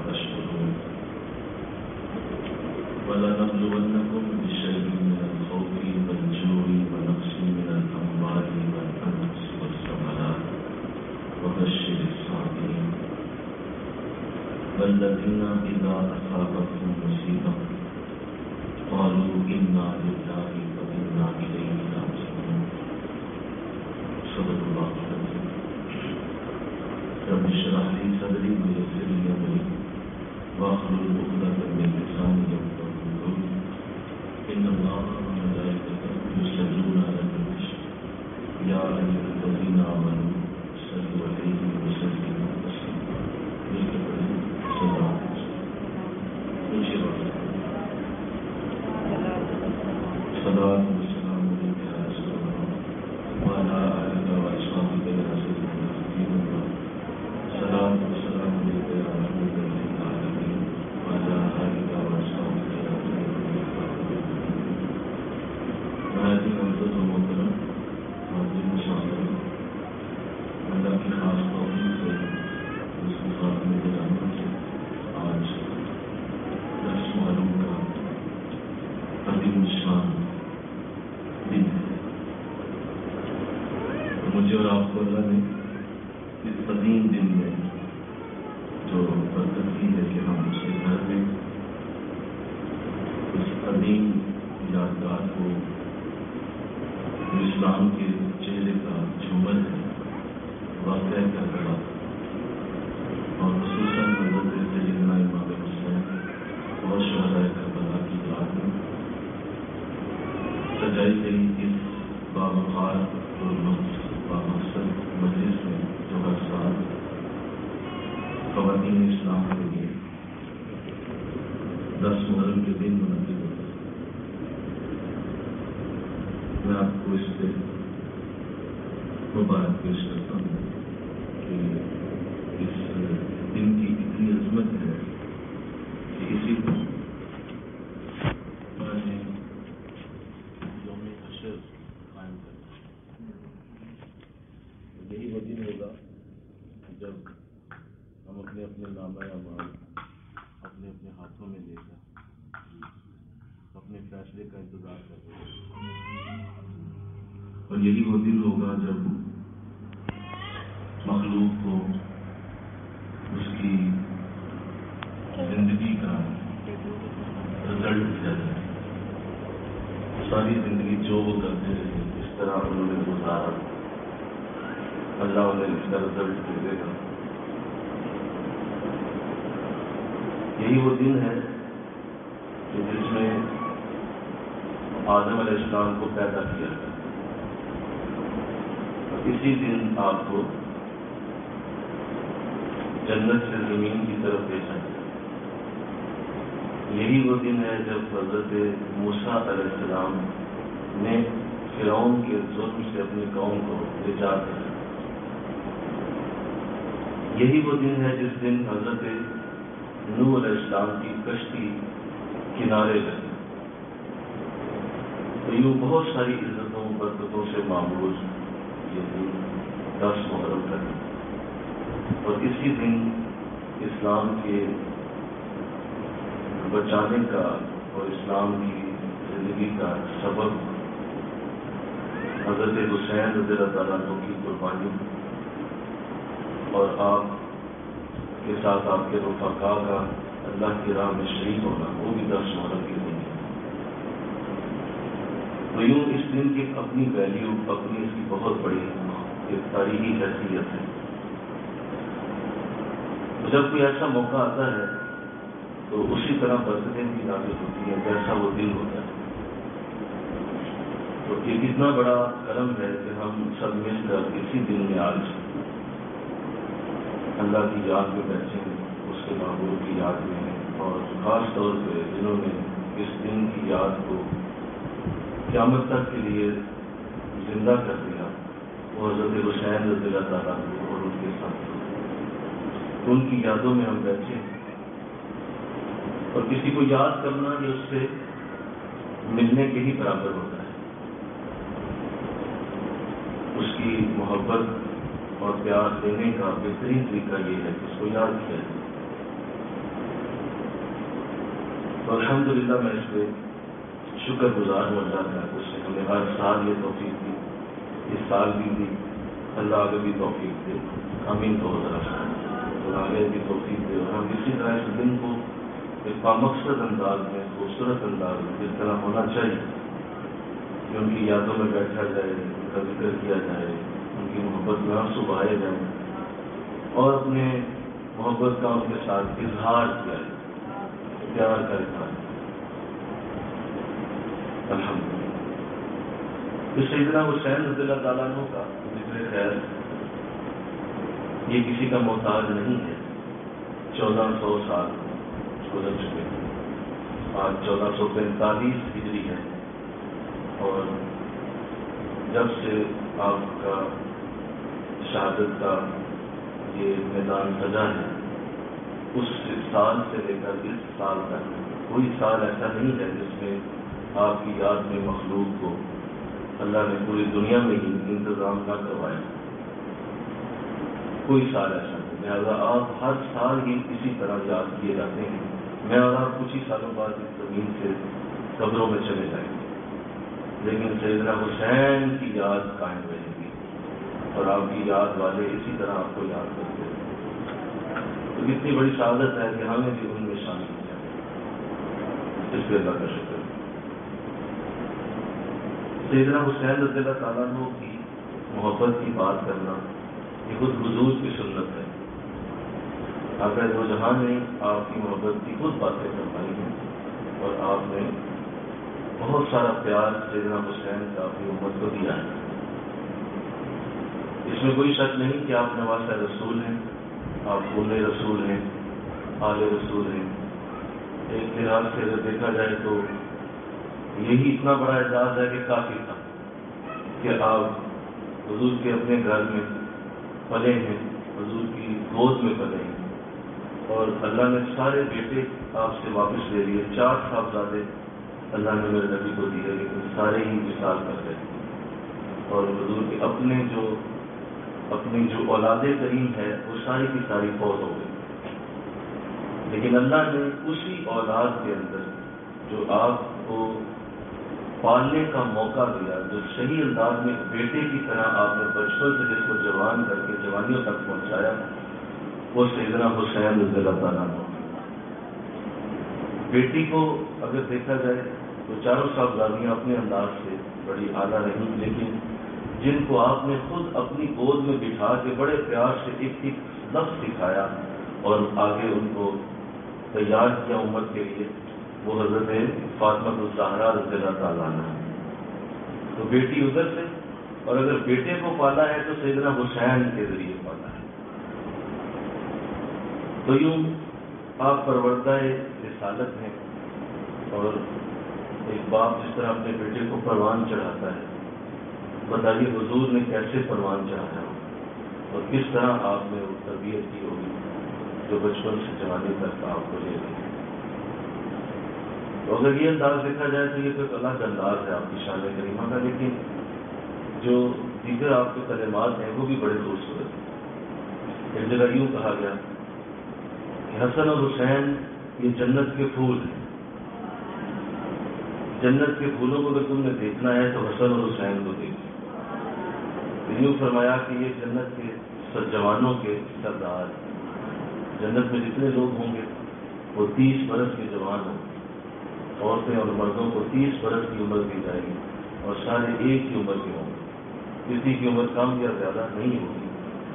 تشكرون ولنبلونكم بشيء من الخوف والجوع ونقص من الأموال والأنفس والثمرات وبشر الصابرين والذين إذا أصابتهم مصيبة قالوا إنا لله وإنا إليه راجعون. صدق الله العظيم. رب اشرح لي صدري ويسر لي أمري واحلل عقدة من لساني يفقهوا قولي. إن الله وملائكته يصلون على النبي يا أيها الذين آمنوا صلوا عليه وسلموا تسليما. صلاة والسلام عليك يا رسول الله وعلى آلك وأصحابك يا سيدنا حبيب الله. صلاة والسلام عليك يا رحمة للعالمين وعلى آلك وأصحابك يا سيدنا حبيب الله. مہدی محمد محترم حاضرین مشاہدین، اللہ کی خاص توفیق سے اس کی خاتمے کے جانب سے آج درس معلوم کا عظیم شان دن ہے. مجھے اور آپ کو اللہ نے اس قدیم دن میں جو برکت کی ہے کہ ہم اس کے گھر میں اس قدیم یادگار کو اسلام کے چہرے کا جھومر ہے واقعہ کیا کرا، اور خصوصاً حضرت سیدنا امام حسین اور شہدائے کربلا کی یاد میں سجائی گئی اس باوقار اور بامقصد مجلس میں جو ہر سال خواتین اسلام کے لیے 10 محرم کے دن منعقد ہوتا ہے. میں آپ کو اس پہ مبارک پیش کرتا ہوں کہ اس دن کی اتنی عظمت ہے کہ اسی کو میں نے یوم حشر قائم کرنا. یہی وہ دن ہوگا جب ہم اپنے اپنے نامہ اعمال اپنے اپنے ہاتھوں میں لے کر اپنے فیصلے کا انتظار کر رہے ہیں. اور یہی وہ دن ہوگا جب مخلوق کو اس کی زندگی کا رزلٹ دیا جائے. ساری زندگی جو وہ کرتے رہے اس طرح انہوں نے گزارا، اللہ انہیں اس کا رزلٹ دے گا. یہی وہ دن ہے کہ جس میں آدم علیہ السلام کو پیدا کیا گیا. اسی دن آپ کو جنت سے زمین کی طرف بھیجا گیا. یہی وہ دن ہے جب حضرت موسیٰ علیہ السلام نے فرعون کے ظلم سے اپنی قوم کو نجات دیا. یہی وہ دن ہے جس دن حضرت نوح علیہ السلام کی کشتی کنارے لگی. تو یوں بہت ساری عزتوں برکتوں سے معمول یہ دن 10 محرم کا دن. اور اسی دن اسلام کے بچانے کا اور اسلام کی زندگی کا سبب حضرت حسین رضی اللہ تعالیٰ عنہ کی قربانی اور آپ کے ساتھ آپ کے رفقا کا اللہ کی راہ میں شہید ہونا، وہ بھی 10 محرم کے دن ہے. تو یوں اس دن کی اپنی ویلیو، اپنی اس کی بہت بڑی ایک تاریخی حیثیت ہے. جب کوئی ایسا موقع آتا ہے تو اسی طرح برکتیں بھی نازل ہوتی ہیں جیسا وہ دن ہوتا ہے. تو یہ کتنا بڑا کرم ہے کہ ہم سب مل کر اسی دن میں آج اللہ کی یاد میں بیٹھے ہیں، اس کے محبوب کی یاد میں ہیں. اور خاص طور پہ جنہوں نے اس دن کی یاد کو قیامت تک کے لیے زندہ کر دیا، وہ حضرت حسین رضی اللہ تعالیٰ عنہ اور ان کے ساتھ ان کی یادوں میں ہم بیٹھے ہیں. اور کسی کو یاد کرنا یہ اس سے ملنے کے ہی برابر ہوتا ہے. اس کی محبت اور پیار دینے کا بہترین طریقہ یہ ہے کہ اس کو یاد کیا جائے. تو الحمدللہ میں اس پہ شکر گزار ہوں اللہ کا، اس نے ہمیں ہر سال یہ توفیق دی، اس سال بھی دی، اللہ آگے بھی توفیق دے، آمین تو اور آگے بھی توفیق دے، اور ہم اسی طرح اس دن کو ایک بامقصد انداز میں، خوبصورت انداز میں جس طرح ہونا چاہیے کہ ان کی یادوں میں بیٹھا جائے، ان کا ذکر کیا جائے، ان کی محبت میں آنسو بہائے جائیں اور اپنے محبت کا ان کے ساتھ اظہار کیا جائے، پیار کا اظہار۔ الحمدللہ تو سیدنا حسین رضی اللہ تعالیٰ عنہ کا ذکر خیر یہ کسی کا محتاج نہیں ہے۔ 1400 سال گزر چکے ہیں، آج 1445 ہجری ہے، اور جب سے آپ کا شہادت کا یہ میدان سجا ہے، اس سال سے لے کر اس سال تک کوئی سال ایسا نہیں ہے جس میں آپ کی یاد میں مخلوق کو اللہ نے پوری دنیا میں ہی انتظام نہ کروایا، کوئی سال ایسا نہیں۔ لہٰذا آپ ہر سال ہی اسی طرح یاد کیے جاتے ہیں۔ میں اور آپ کچھ ہی سالوں بعد اس زمین سے قبروں میں چلے جائیں گے، لیکن سیدنا حسین کی یاد قائم رہے گی، اور آپ کی یاد والے اسی طرح آپ کو یاد کرتے ہیں۔ تو اتنی بڑی سعادت ہے کہ ہمیں بھی ان میں شامل کیا جائے، اس پہ اللہ کا شکر۔ سیدنا حسین رضی اللہ تعالیٰ عنہ کی محبت کی بات کرنا یہ خود حضور کی سنت ہے۔ آقا دو جہان نے آپ کی محبت کی خود باتیں فرمائی ہیں، اور آپ نے بہت سارا پیار سیدنا حسین کا اپنی امت کو دیا ہے۔ اس میں کوئی شک نہیں کہ آپ نواسہ رسول ہیں، آپ پورن رسول ہیں، آل رسول ہیں۔ ایک لحاظ سے اگر دیکھا جائے تو یہی اتنا بڑا اعزاز ہے کہ کافی تھا کہ آپ حضور کے اپنے گھر میں پلے ہیں، حضور کی گود میں پلے ہیں، اور اللہ نے سارے بیٹے آپ سے واپس لے لیے۔ 4 صاحبزادے اللہ نے میرے نبی کو دیے، لیکن سارے ہی وصال کر گئے، اور حضور کے اپنی جو اولاد کریم ہے وہ ساری کی ساری فوت ہو گئی، لیکن اللہ نے اسی اولاد کے اندر جو آپ کو پالنے کا موقع دیا، جو صحیح انداز میں بیٹے کی طرح آپ نے بچپن سے جس کو جوان کر کے جوانیوں تک پہنچایا، وہ سیدنا حسین رضی اللہ تعالیٰ عنہ۔ بیٹی کو اگر دیکھا جائے تو چاروں صاحبزادیاں اپنے انداز سے بڑی اعلیٰ رہیں، لیکن جن کو آپ نے خود اپنی گود میں بٹھا کے بڑے پیار سے ایک ایک لفظ سکھایا اور آگے ان کو تیار کیا امت کے لیے، وہ حضرت فاطمہ الزہرا رضی اللہ تعالیٰ عنہ۔ تو بیٹی ادھر سے، اور اگر بیٹے کو پالا ہے تو سیدنا حسین کے ذریعے پالا ہے۔ تو یوں آپ پروردہ رسالت ہیں، اور ایک باپ جس طرح اپنے بیٹے کو پروان چڑھاتا ہے، بتائیے حضور نے کیسے پروان چڑھایا اور کس طرح آپ نے وہ تربیت کی ہوگی جو بچپن سے جوانی تک آپ کو لے گئی۔ تو اگر یہ انداز دیکھا جائے تو یہ تو ایک الگ انداز ہے آپ کی شان کریمہ کا، لیکن جو دیگر آپ کے کلمات ہیں وہ بھی بڑے خوبصورت ہیں۔ ایک جگہ یوں کہا گیا کہ حسن اور حسین یہ جنت کے پھول ہیں، جنت کے پھولوں کو اگر تم نے دیکھنا ہے تو حسن اور حسین کو دیکھو۔ یوں فرمایا کہ یہ جنت کے جوانوں کے سردار، جنت میں جتنے لوگ ہوں گے وہ 30 برس کے جوان ہوں گے، عورتیں اور مردوں کو 30 برس کی عمر دی جائے گی، اور سارے ایک ہی عمر کے ہوں گے، کسی کی عمر کم یا زیادہ نہیں ہوگی،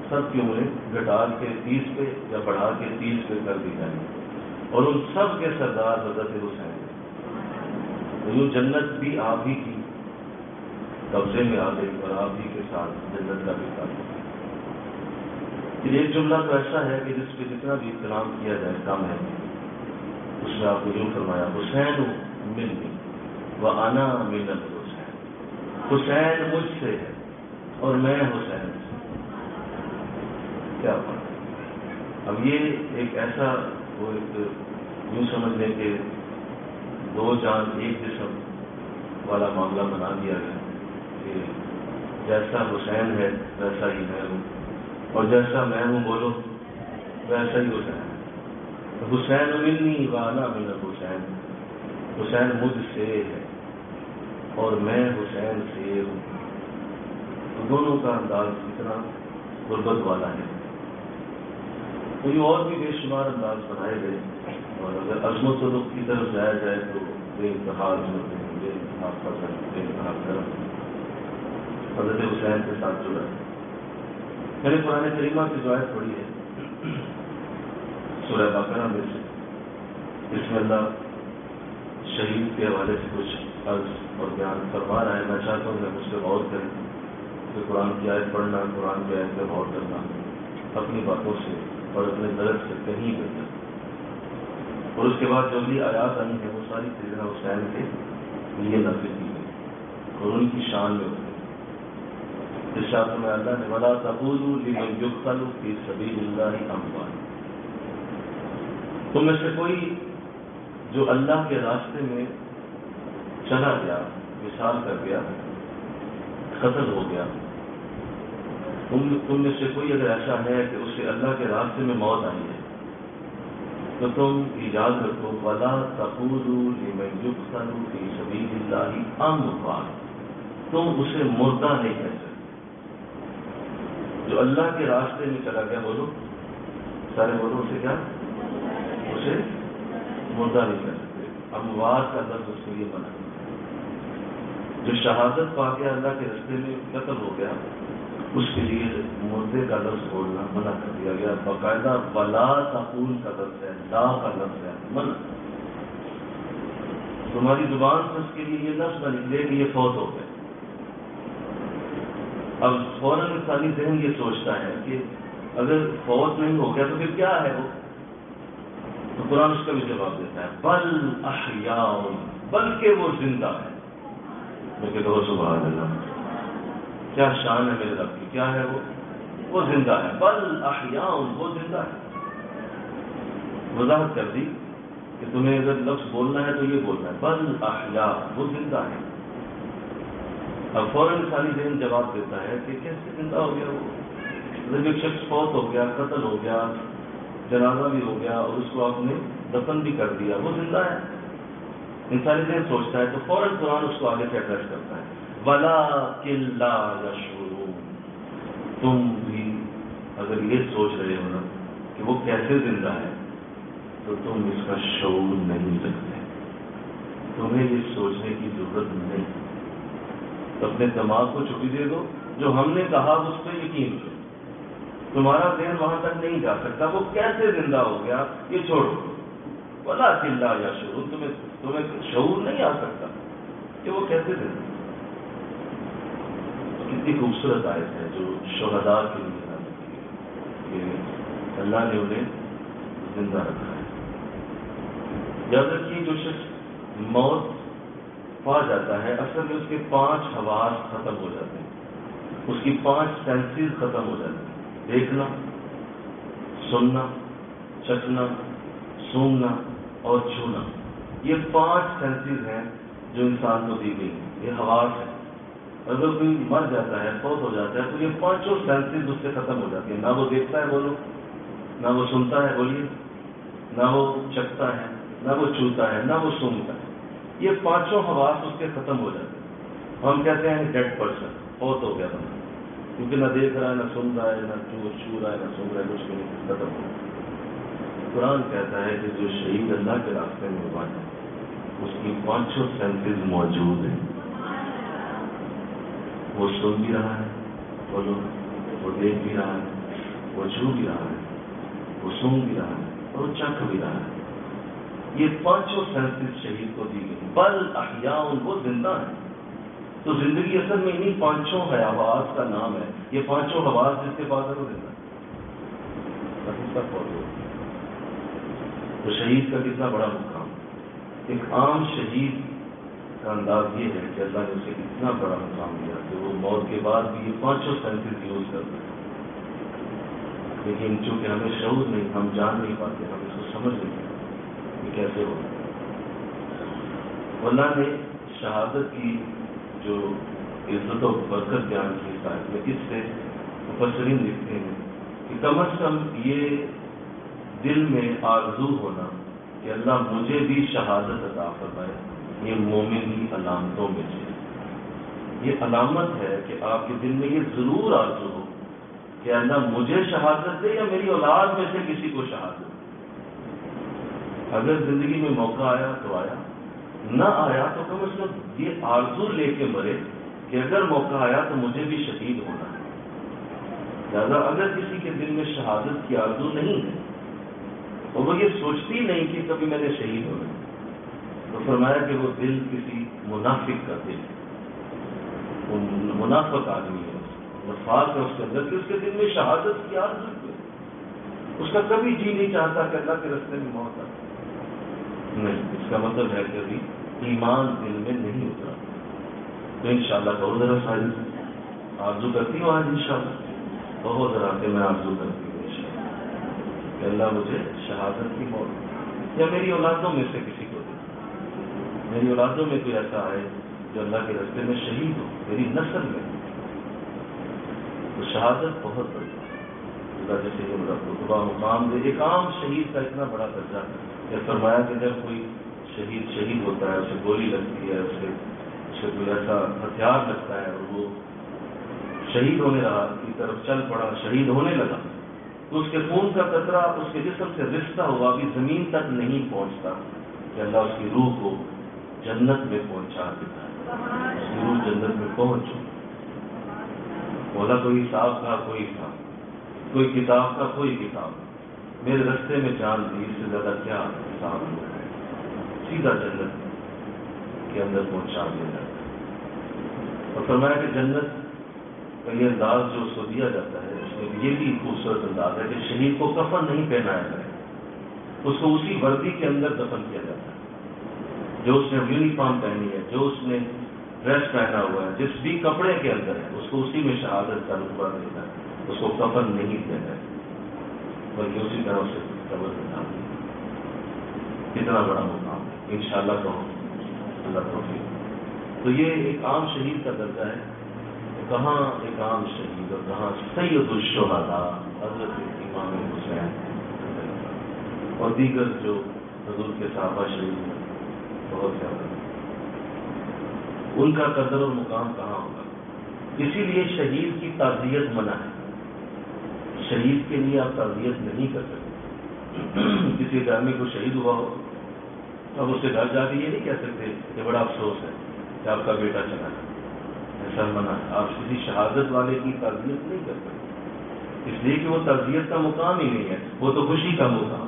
سب کی عمریں گھٹا کے 30 پہ یا بڑھا کے 30 پہ کر دی جائیں گی، اور ان سب کے سردار حضرت حسین۔ یوں جنت بھی آپ ہی کی قبضے میں آ گئی، اور آپ ہی کے ساتھ جنت کا بھی تعلق۔ ایک جملہ تو ایسا ہے کہ جس پہ جتنا بھی احترام کیا جائے کم ہے۔ اس میں آپ کو یوں فرمایا حسین منی وانا من الحسین، حسین مجھ سے ہے اور میں حسین سے۔ کیا بات! اب یہ ایک ایسا وہ ایک یوں سمجھ لیں کہ 2 جان ایک جسم والا معاملہ بنا دیا گیا کہ جیسا حسین ہے ویسا ہی میں ہوں، اور جیسا میں ہوں بولو ویسا ہی حسین ہے۔ حسین منی وانا من الحسین، حسین مجھ سے ہے اور میں حسین سے ہوں. تو دونوں کا انداز اتنا غربت والا ہے. تو یہ اور بھی بے شمار انداز بنائے گئے، اور اگر عظمت و رخ کی طرف جایا جائے تو بے انتہا عظمت ہے، بے انتہا فضل، بے انتہا کرم حضرت حسین کے ساتھ جڑا ہے. میں نے قرآن کریمہ کی جو آیت پڑھی ہے سورہ بقرہ میں سے، اس میں اللہ شہید کے حوالے سے کچھ عرض اور بیان فرما رہا ہے. میں چاہتا ہوں کہ اس پہ غور کریں کہ قرآن کی آیت پڑھنا، قرآن کی آیت پہ غور کرنا اپنی باتوں سے اور اپنے درد سے کہیں بہتر. اور اس کے بعد جو بھی آیات آئی ہیں وہ ساری سیدنا حسین کے لیے نازل کی گئی اور ان کی شان میں ہوتی ہے. اس شاعت میں اللہ نے وَلَا تَقُولُوا لِمَنْ يُقْتَلُ فِي سَبِيلِ اللَّهِ أَمْوَاتٌ، تم میں سے کوئی جو اللہ کے راستے میں چلا گیا، وصال کر گیا، قتل ہو گیا، تم میں سے کوئی اگر ایسا ہے کہ اسے اللہ کے راستے میں موت آئی ہے تو تم ایجاد رکھو وَلَا تَقُولُوا لِمَنْ يُقْتَلُ فِي سَبِيلِ اللَّهِ أَمْوَاتٌ، تم اسے مردہ نہیں کہہ سکتے. جو اللہ کے راستے میں چلا گیا، بولو سارے بولو، اسے کیا؟ اسے مردہ نہیں کہہ سکتے. اموات کا لفظ اس کے لیے منع. جو شہادت پا کے اللہ کے راستے میں قتل ہو گیا اس کے لیے مردے کا لفظ بولنا منع کر دیا گیا. باقاعدہ وَلَا تَقُول کا لفظ ہے، لا کا لفظ ہے، منع. تمہاری زبان سے اس کے لیے یہ لفظ نہ نکلے کہ یہ فوت ہو گئے. اب فوراً انسانی ذہن یہ سوچتا ہے کہ اگر فوت نہیں ہو گیا تو پھر کیا ہے وہ؟ تو قرآن اس کا بھی جواب دیتا ہے بل احیاء، بلکہ وہ زندہ ہے. لیکن کہو سبحان اللہ، کیا شان ہے میرے رب کی، کیا ہے وہ زندہ ہے. بل احیاء، وہ زندہ ہے. وضاحت کر دی کہ تمہیں اگر لفظ بولنا ہے تو یہ بولنا ہے بل احیاء، وہ زندہ ہے. اب فوراً انسانی ذہن جواب دیتا ہے کہ کیسے زندہ ہو گیا وہ؟ جب ایک شخص فوت ہو گیا، قتل ہو گیا، جنازہ بھی ہو گیا اور اس کو آپ نے دفن بھی کر دیا، وہ زندہ ہے. انسانی ذہن سوچتا ہے تو فوراً قرآن اس کو آگے سے ایڈریس کرتا ہے وَلَٰكِن لَا يَشْعُرُونَ. تم بھی اگر یہ سوچ رہے ہو نا کہ وہ کیسے زندہ ہے تو تم اس کا شعور نہیں رکھتے. تمہیں یہ سوچنے کی ضرورت نہیں. اپنے دماغ کو چھٹی دے دو، جو ہم نے کہا اس پہ یقین کرو. تمہارا ذہن وہاں تک نہیں جا سکتا وہ کیسے زندہ ہو گیا یہ چھوڑو. وَلَٰكِن لَا يَشْعُرُونَ، تمہیں شعور نہیں آ سکتا کہ وہ کیسے زندہ. کتنی خوبصورت آیت ہے جو شہداء کے لیے کہ اللہ نے انہیں زندہ رکھا ہے. یاد رکھیے جو شخص موت پا جاتا ہے اصل میں اس کے 5 حواس ختم ہو جاتے ہیں، اس کی 5 سینسز ختم ہو جاتی ہیں. دیکھنا، سننا، چکھنا، سونگنا اور چھونا، یہ 5 سینسز ہیں جو انسان کو دی گئی ہیں. یہ حواس ہے. اگر کوئی مر جاتا ہے، فوت ہو جاتا ہے تو یہ 5 سینسز اس سے ختم ہو جاتی ہیں. نہ وہ دیکھتا ہے، بولو، نہ وہ سنتا ہے، بولیے، نہ وہ چکھتا ہے، نہ وہ چھوتا ہے، نہ وہ سونگتا ہے. یہ 5 حواس اس کے ختم ہو جاتے ہیں. ہم کہتے ہیں ڈیڈ پرسن، فوت ہو گیا بندہ، کیونکہ نہ دیکھ رہا ہے، نہ سن رہا ہے، نہ چھو رہا ہے، نہ سن رہا ہے، کچھ بھی نہیں، ختم ہو گیا. قرآن کہتا ہے کہ جو شہید اللہ کے راستے میں ہوا ہے اس کی 5 سینسز موجود ہیں. وہ سن بھی رہا ہے، بولو، وہ دیکھ بھی رہا ہے، وہ چھو بھی رہا ہے، وہ سن بھی رہا ہے اور وہ چکھ بھی رہا ہے. یہ 5 سینسز شہید کو دی گئی. بل احیاء، وہ زندہ ہے. تو زندگی اصل میں انہیں 5 حواس کا نام ہے. یہ 5 حواس جس کے پاس ہے وہ زندہ ہے. تو شہید کا کتنا بڑا مقام. ایک عام شہید کا انداز یہ ہے کہ اللہ نے اسے اتنا بڑا مقام دیا کہ وہ موت کے بعد بھی یہ 5 سینسز یوز کرتا ہے. لیکن چونکہ ہمیں شعور نہیں، ہم جان نہیں پاتے، ہم اس کو سمجھ نہیں پاتے یہ کیسے ہو. اللہ نے شہادت کی جو عزت و برکت بیان کی ہے میں اس سے مفسرین لکھتے ہیں کہ کم از کم یہ دل میں آرزو ہونا کہ اللہ مجھے بھی شہادت عطا فرمائے، یہ مومن کی علامتوں میں سے یہ علامت ہے کہ آپ کے دل میں یہ ضرور آرزو ہو کہ اللہ مجھے شہادت دے یا میری اولاد میں سے کسی کو شہادت دے۔ اگر زندگی میں موقع آیا تو آیا، نہ آیا تو کم از کم یہ آرزو لے کے مرے کہ اگر موقع آیا تو مجھے بھی شہید ہونا ہے۔ لہٰذا اگر کسی کے دل میں شہادت کی آرزو نہیں ہے اور وہ یہ سوچتی نہیں کہ کبھی میں نے شہید ہونا ہے، تو فرمایا کہ وہ دل کسی منافق کا دل ہے، وہ منافق آدمی ہے، نفاق ہے اس کے اندر کہ اس کے دل میں شہادت کی آرزو ہے، اس کا کبھی جی نہیں چاہتا کہ اللہ کے راستے میں موت آئے۔ نہیں، اس کا مطلب ہے کہ ابھی ایمان دل میں نہیں اترا۔ تو انشاءاللہ بہت ذرا ساری آرزو کرتی ہوں آج انشاءاللہ، بہت ذرا کہ میں آرزو کرتی ہوں انشاءاللہ کہ اللہ مجھے شہادت کی موت یا میری اولادوں میں سے کسی کو دے، میری اولادوں میں کوئی ایسا ہے جو اللہ کے راستے میں شہید ہو، میری نسل میں۔ تو شہادت بہت بڑی اللہ جیسے کہ میرا خطبہ مقام دے، ایک عام شہید کا اتنا بڑا درجہ کہ فرمایا کہ جب کوئی شہید ہوتا ہے، اسے گولی لگتی ہے، اسے کوئی ایسا ہتھیار لگتا ہے اور وہ شہید ہونے رہا کی طرف چل پڑا، شہید ہونے لگا، تو اس کے خون کا قطرہ اس کے جسم سے رشتہ ہوا بھی زمین تک نہیں پہنچتا کہ اللہ اس کی روح کو جنت میں پہنچا دیتا ہے، اس کی روح جنت میں پہنچ۔ بولا کوئی حساب کا کوئی حساب، کوئی کتاب کا کوئی کتاب، میرے رستے میں جان دی، اس سے زیادہ کیا حساب ہو، سیدھا جنت کے اندر پہنچا دینا۔ اور فرمایا کہ جنت کا یہ انداز جو اس کو دیا جاتا ہے، اس میں یہ بھی خوبصورت انداز ہے کہ شہید کو کفن نہیں پہنایا جائے، اس کو اسی وردی کے اندر دفن کیا جاتا ہے جو اس نے یونیفارم پہنی ہے، جو اس نے ڈریس پہنا ہوا ہے، جس بھی کپڑے کے اندر ہے، اس کو اسی میں شہادت کا رتبہ دیتا ہے، اس کو کفن نہیں دیتا ہے بلکہ اسی طرح سے قبر بنا دیا۔ کتنا بڑا مقام ہے انشاءاللہ کہو اللہ توفیق۔ تو یہ ایک عام شہید کا درجہ ہے، کہاں ایک عام شہید اور کہاں سید الشہداء حضرت امام حسین اور دیگر جو حضور کے صحابہ شہید ہیں بہت زیادہ، ان کا قدر اور مقام کہاں ہوگا۔ اسی لیے شہید کی تعزیت منع ہے، شہید کے لیے آپ تعزیت نہیں کر سکتے۔ کسی آدمی کو شہید ہوا ہو اب اس سے گھر جا کے یہ نہیں کہہ سکتے کہ بڑا افسوس ہے کہ آپ کا بیٹا چلا گیا، ایسا منع ہے۔ آپ کسی شہادت والے کی تعزیت نہیں کر سکتے، اس لیے کہ وہ تعزیت کا مقام ہی نہیں ہے، وہ تو خوشی کا مقام،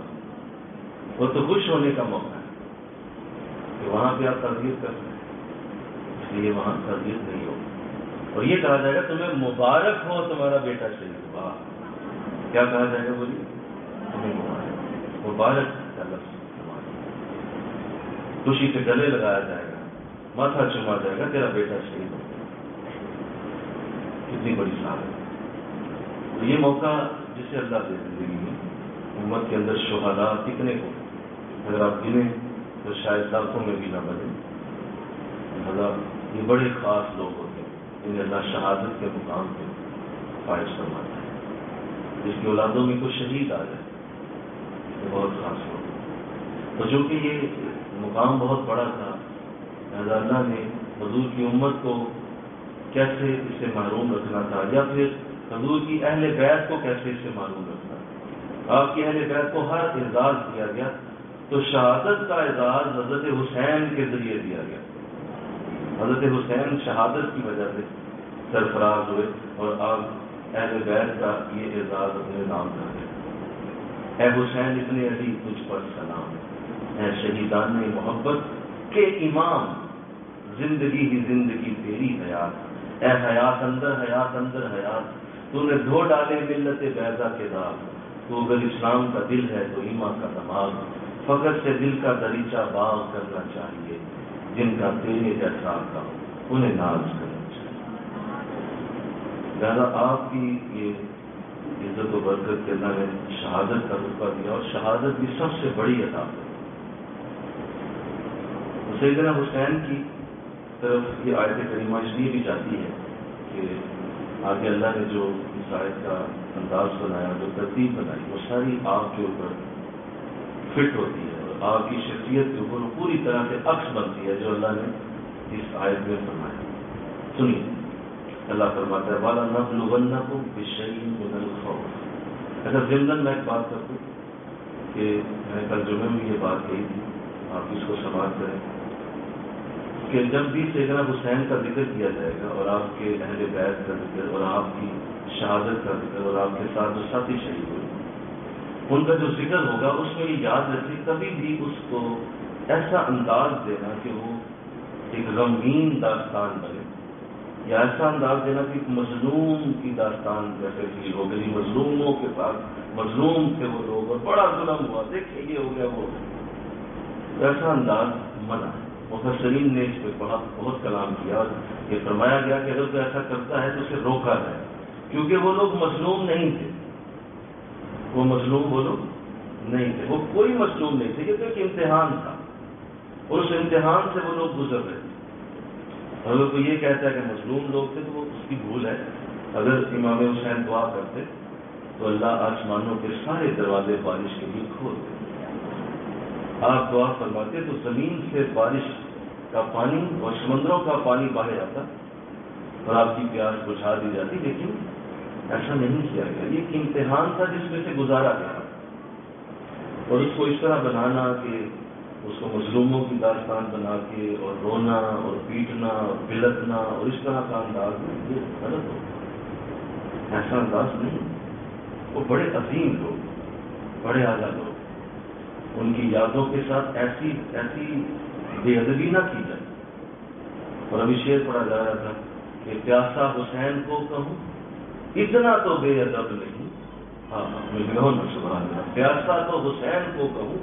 وہ تو خوش ہونے کا موقع ہے کہ وہاں پہ آپ تعزیت کر سکتے، اس لیے وہاں تعزیت نہیں ہوگی۔ اور یہ کہا جائے گا تمہیں مبارک ہو تمہارا بیٹا شہید ہوا، کیا کہا جائے گا بولیے، تمہیں مبارک، مبارک کا لفظ خوشی سے گلے لگایا جائے گا، ماتھا چوما جائے گا، تیرا بیٹا شہید ہو۔ کتنی بڑی سعادت۔ تو یہ موقع جسے اللہ دے زندگی میں امت کے اندر شہداء کتنے کو اگر آپ گنیں تو شاید لاکھوں میں بھی نہ بنے، لہٰذا یہ بڑے خاص لوگ ہوتے ہیں انہیں اللہ شہادت کے مقام پہ فائز فرماتا ہے، جس کی اولادوں میں کوئی شہید آ جائے تو بہت خاص لوگ۔ تو جو کہ یہ مقام بہت بڑا تھا، لہٰذا اللہ نے حضور کی امت کو کیسے اس سے محروم رکھنا تھا، یا پھر حضور کی اہل بیت کو کیسے اس سے محروم رکھنا، آپ کی اہل بیت کو ہر اعزاز دیا گیا، تو شہادت کا اعزاز حضرت حسین کے ذریعے دیا گیا۔ حضرت حسین شہادت کی وجہ سے سرفراز ہوئے اور آپ اہل بیت کا یہ اعزاز اپنے نام کر دیں۔ اے حسین ابن علی تجھ پر سلام، اے شہیدان محبت کے امام، زندگی ہی زندگی تیری حیات، اے حیات اندر حیات اندر حیات، تو نے دھو ڈالے ملت بیضا کے داغ، تو اگر اسلام کا دل ہے تو ایمان کا دماغ، فخر سے دل کا دریچہ باغ کرنا چاہیے، جن کا تیرے جیسا آقا ہو انہیں ناز کرنا چاہیے۔ لہٰذا آپ کی یہ عزت و برکت کے اللہ نے شہادت کا رتبہ دیا، اور شہادت بھی سب سے بڑی عطا ہے۔ سیدنا حسین کی طرف یہ آیت کریمہ اس لیے بھی جاتی ہے کہ آگے اللہ نے جو اس آیت کا انداز بنایا، جو ترتیب بنائی، وہ ساری آپ کے اوپر فٹ ہوتی ہے اور آپ کی شخصیت کے اوپر پوری طرح سے عکس بنتی ہے جو اللہ نے اس آیت میں فرمایا. سنیے اللہ فرماتا ہے وَلَنَبْلُوَنَّكُمْ بِشَيْءٍ مِّنَ الْخَوْفِ. اگر ضمن میں ایک بات کروں کہ میں نے کل جمعے میں یہ بات کہی تھی، آپ اس کو سماعت کریں کہ جب بھی سیدنا حسین کا ذکر کیا جائے گا اور آپ کے اہل بیت کا ذکر اور آپ کی شہادت کا ذکر اور آپ کے ساتھ جو ساتھی شہید ہوئے ان کا جو ذکر ہوگا اس میں یہ یاد رکھیں کبھی بھی اس کو ایسا انداز دینا کہ وہ ایک غمگین داستان بنے، یا ایسا انداز دینا کہ ایک مظلوم کی داستان جیسے فیل ہو گئی، مظلوموں کے پاس مظلوم تھے وہ لوگ اور بڑا ظلم ہوا، دیکھیں یہ ہو گیا وہ ہو گیا، ایسا انداز منع ہے. مفسرین نے اس پہ بہت کلام کیا اور یہ فرمایا گیا کہ اگر کوئی ایسا کرتا ہے تو اسے روکا جائے، کیونکہ وہ لوگ مظلوم نہیں تھے، وہ مظلوم وہ لوگ نہیں تھے، وہ کوئی مظلوم نہیں تھے، یہ تو ایک امتحان تھا اور اس امتحان سے وہ لوگ گزر رہے تھے. اگر کوئی یہ کہتا ہے کہ مظلوم لوگ تھے تو وہ اس کی بھول ہے. اگر امام حسین دعا کرتے تو اللہ آسمانوں کے سارے دروازے بارش کے لیے کھول دیتے. آپ دعا فرماتے تو زمین سے بارش کا پانی اور سمندروں کا پانی باہر آتا اور آپ کی پیاس بجھا دی جاتی، لیکن ایسا نہیں کیا گیا. یہ ایک امتحان تھا جس میں سے گزارا گیا اور اس کو اس طرح بنانا کہ اس کو مظلوموں کی داستان بنا کے اور رونا اور پیٹنا اور بلٹنا اور اس طرح کا انداز نہیں، یہ غلط ہو، ایسا انداز نہیں. وہ بڑے عظیم لوگ، بڑے اعلیٰ لوگ، ان کی یادوں کے ساتھ ایسی بے ادبی نہ کی جائے. اور ابھی شعر پڑھا جا رہا تھا کہ پیاسا حسین کو کہوں اتنا تو بے ادب نہیں. ہاں سبحان اللہ. پیاسا تو حسین کو کہوں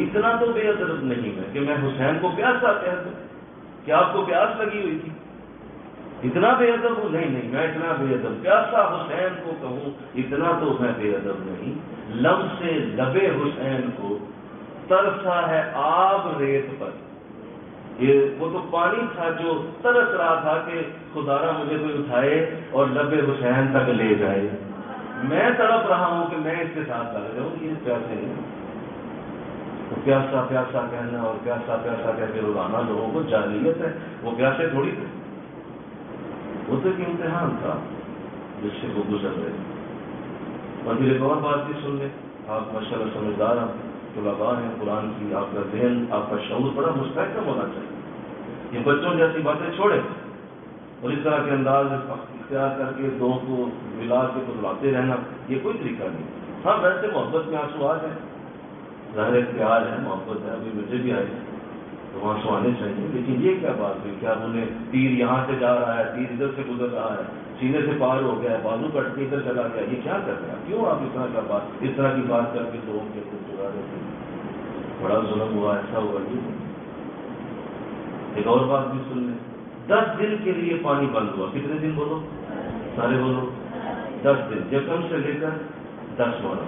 اتنا تو بے ادب نہیں میں کہ میں حسین کو پیاسا کہہ دوں. کیا آپ کو پیاس لگی ہوئی تھی؟ اتنا بے ادب ہوں؟ نہیں میں اتنا بے ادب. پیاسا حسین کو کہوں اتنا تو میں بے ادب نہیں. لب سے لبے حسین کو ترسا ہے آب ریت پر. یہ وہ تو پانی تھا جو ترس رہا تھا کہ خدارا مجھے کوئی اٹھائے اور لبے حسین تک لے جائے. میں تڑپ رہا ہوں کہ میں اس کے ساتھ لگ جاؤں. یہ پیاسے نہیں. پیاسا پیاسا کہنا اور پیاسا پیاسا کہہ کے روزانہ لوگوں کو جاہلیت ہے. وہ پیاسے تھوڑی تھے، وہ تو ایک امتحان تھا جس سے وہ گزر رہے. اور پھر ایک اور بات بھی سن لیں. آپ ماشاء اللہ سمجھدار ہیں، طلباء ہیں، قرآن کی آپ کا ذہن، آپ کا شعور بڑا مستحکم ہونا چاہیے. یہ بچوں جیسی باتیں چھوڑیں اور اس طرح کے انداز اختیار کر کے دو کو ملا کے بتلاتے رہنا، یہ کوئی طریقہ نہیں. ہاں ویسے محبت میں آنسو آ جائیں، ظاہر پیار ہے، محبت ہے، ابھی مجھے بھی آئی تو وہاں سے آنے چاہیے. لیکن یہ کیا بات ہوئی؟ کیا انہیں تیر یہاں سے جا رہا ہے، تیر ادھر سے گزر رہا ہے، سینے سے پار ہو گیا ہے، بازو کٹ کے ادھر چلا گیا، یہ کیا کر رہے ہیں؟ کیوں آپ اس طرح کی بات کر کے لوگوں کے خود چڑا رہے ہیں؟ بڑا ظلم ہوا، ایسا ہوا. ایک اور بات بھی سن لیں. 10 دن کے لیے پانی بند ہوا. کتنے دن بولو؟ سارے بولو. 10 دن. یکم سے لے کر 10 والا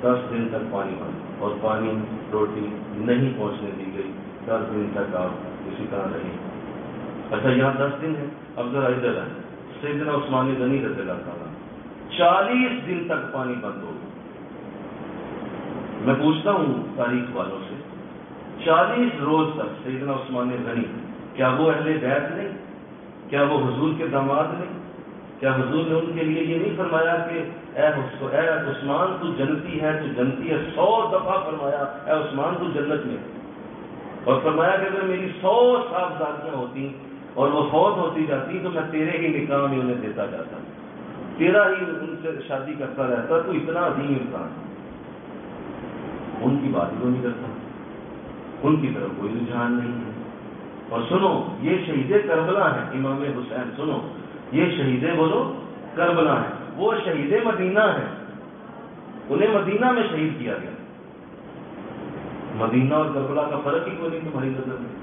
10 دن تک پانی بند، اور پانی روٹی نہیں پہنچنے دی گئی. 10 دن تک آپ اسی طرح رہے. اچھا یہاں 10 دن ہے، اب ذرا ادھر ہے. سیدنا عثمان غنی رضی اللہ تعالیٰ 40 دن تک پانی بند ہو گیا. میں پوچھتا ہوں تاریخ والوں سے، 40 روز تک سیدنا عثمان غنی، کیا وہ اہل بیت نہیں؟ کیا وہ حضور کے داماد نہیں؟ کیا حضور نے ان کے لیے یہ نہیں فرمایا کہ اے عثمان تو جنتی ہے، تو جنتی ہے؟ 100 دفعہ فرمایا اے عثمان تو جنت میں. اور فرمایا کہ اگر میری 100 صاحبزادیاں ہوتی اور وہ فوت ہوتی جاتی تو میں تیرے ہی نکاح میں انہیں دیتا جاتا، تیرا ہی ان سے شادی کرتا رہتا. تو اتنا عظیم انسان، ان کی بات کو نہیں کرتا، ان کی طرف کوئی رجحان نہیں ہے. اور سنو یہ شہید کربلا ہیں امام حسین. سنو یہ شہید بولو کربلا ہیں، وہ شہید مدینہ ہیں. انہیں مدینہ میں شہید کیا گیا. مدینہ اور کربلا کا فرق ہی کوئی نہیں تمہاری نظر میں.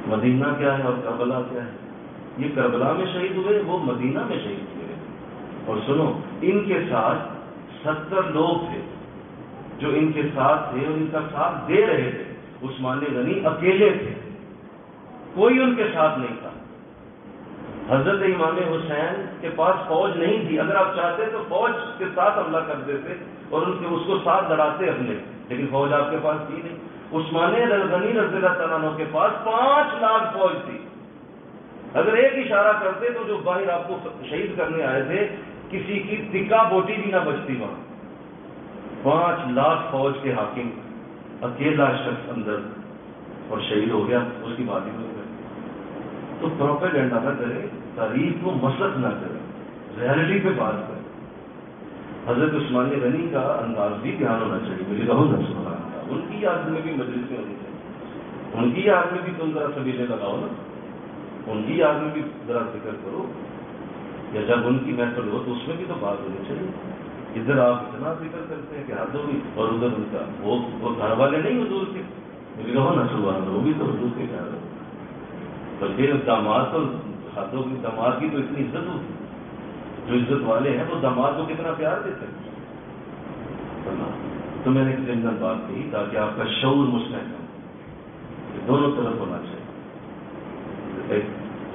مدینہ کیا ہے اور کربلا کیا ہے؟ یہ کربلا میں شہید ہوئے، وہ مدینہ میں شہید ہوئے. اور سنو ان کے ساتھ 70 لوگ تھے جو ان کے ساتھ تھے اور ان کا ساتھ دے رہے تھے. عثمان غنی اکیلے تھے، کوئی ان کے ساتھ نہیں تھا. حضرت امام حسین کے پاس فوج نہیں تھی، اگر آپ چاہتے تو فوج کے ساتھ حملہ کر دیتے اور اس کو ساتھ لڑاتے اپنے، لیکن فوج آپ کے پاس تھی نہیں۔ عثمان غنی رضی اللہ تعالیٰ عنہ کے پاس 5 لاکھ فوج تھی، اگر ایک اشارہ کرتے تو جو باہر آپ کو شہید کرنے آئے تھے کسی کی ٹکا بوٹی بھی نہ بچتی وہاں۔ 5 لاکھ فوج کے حاکم، اکیلا شخص اندر اور شہید ہو گیا، اس کی بات ہی نہیں کرے۔ تو پروپیگنڈا نہ کرے، تاریخ کو مسلط نہ کرے، ریالٹی پہ بات کرے۔ حضرت عثمان غنی کا انداز بھی دھیان ہونا چاہیے، مجھے کہو نا سبحان اللہ، ان کی یاد میں بھی مجلسیں ہونی چاہیے، ان کی یاد میں بھی تم ذرا سبیلے لگاؤ نا، ان کی یاد میں بھی ذرا ذکر کرو، یا جب ان کی محفل ہو تو اس میں بھی تو بات ہونی چاہیے۔ ادھر آپ اتنا ذکر کرتے ہیں کہ حد ہوگی، اور ادھر ان کا وہ گھر والے نہیں حضور کے، مجھے کہو نا سبحان اللہ، وہ بھی تو حضور کے گھر ہو، بلکہ داماد تو حد ہوگی، داماد کی تو اتنی عزت ہوتی، جو عزت والے ہیں وہ داماد کو کتنا پیار دیتے ہیں۔ تو میں نے ایک ضمن بات کہی تاکہ آپ کا شعور مستحکم ہو کہ دونوں طرف ہونا چاہیے۔ ایک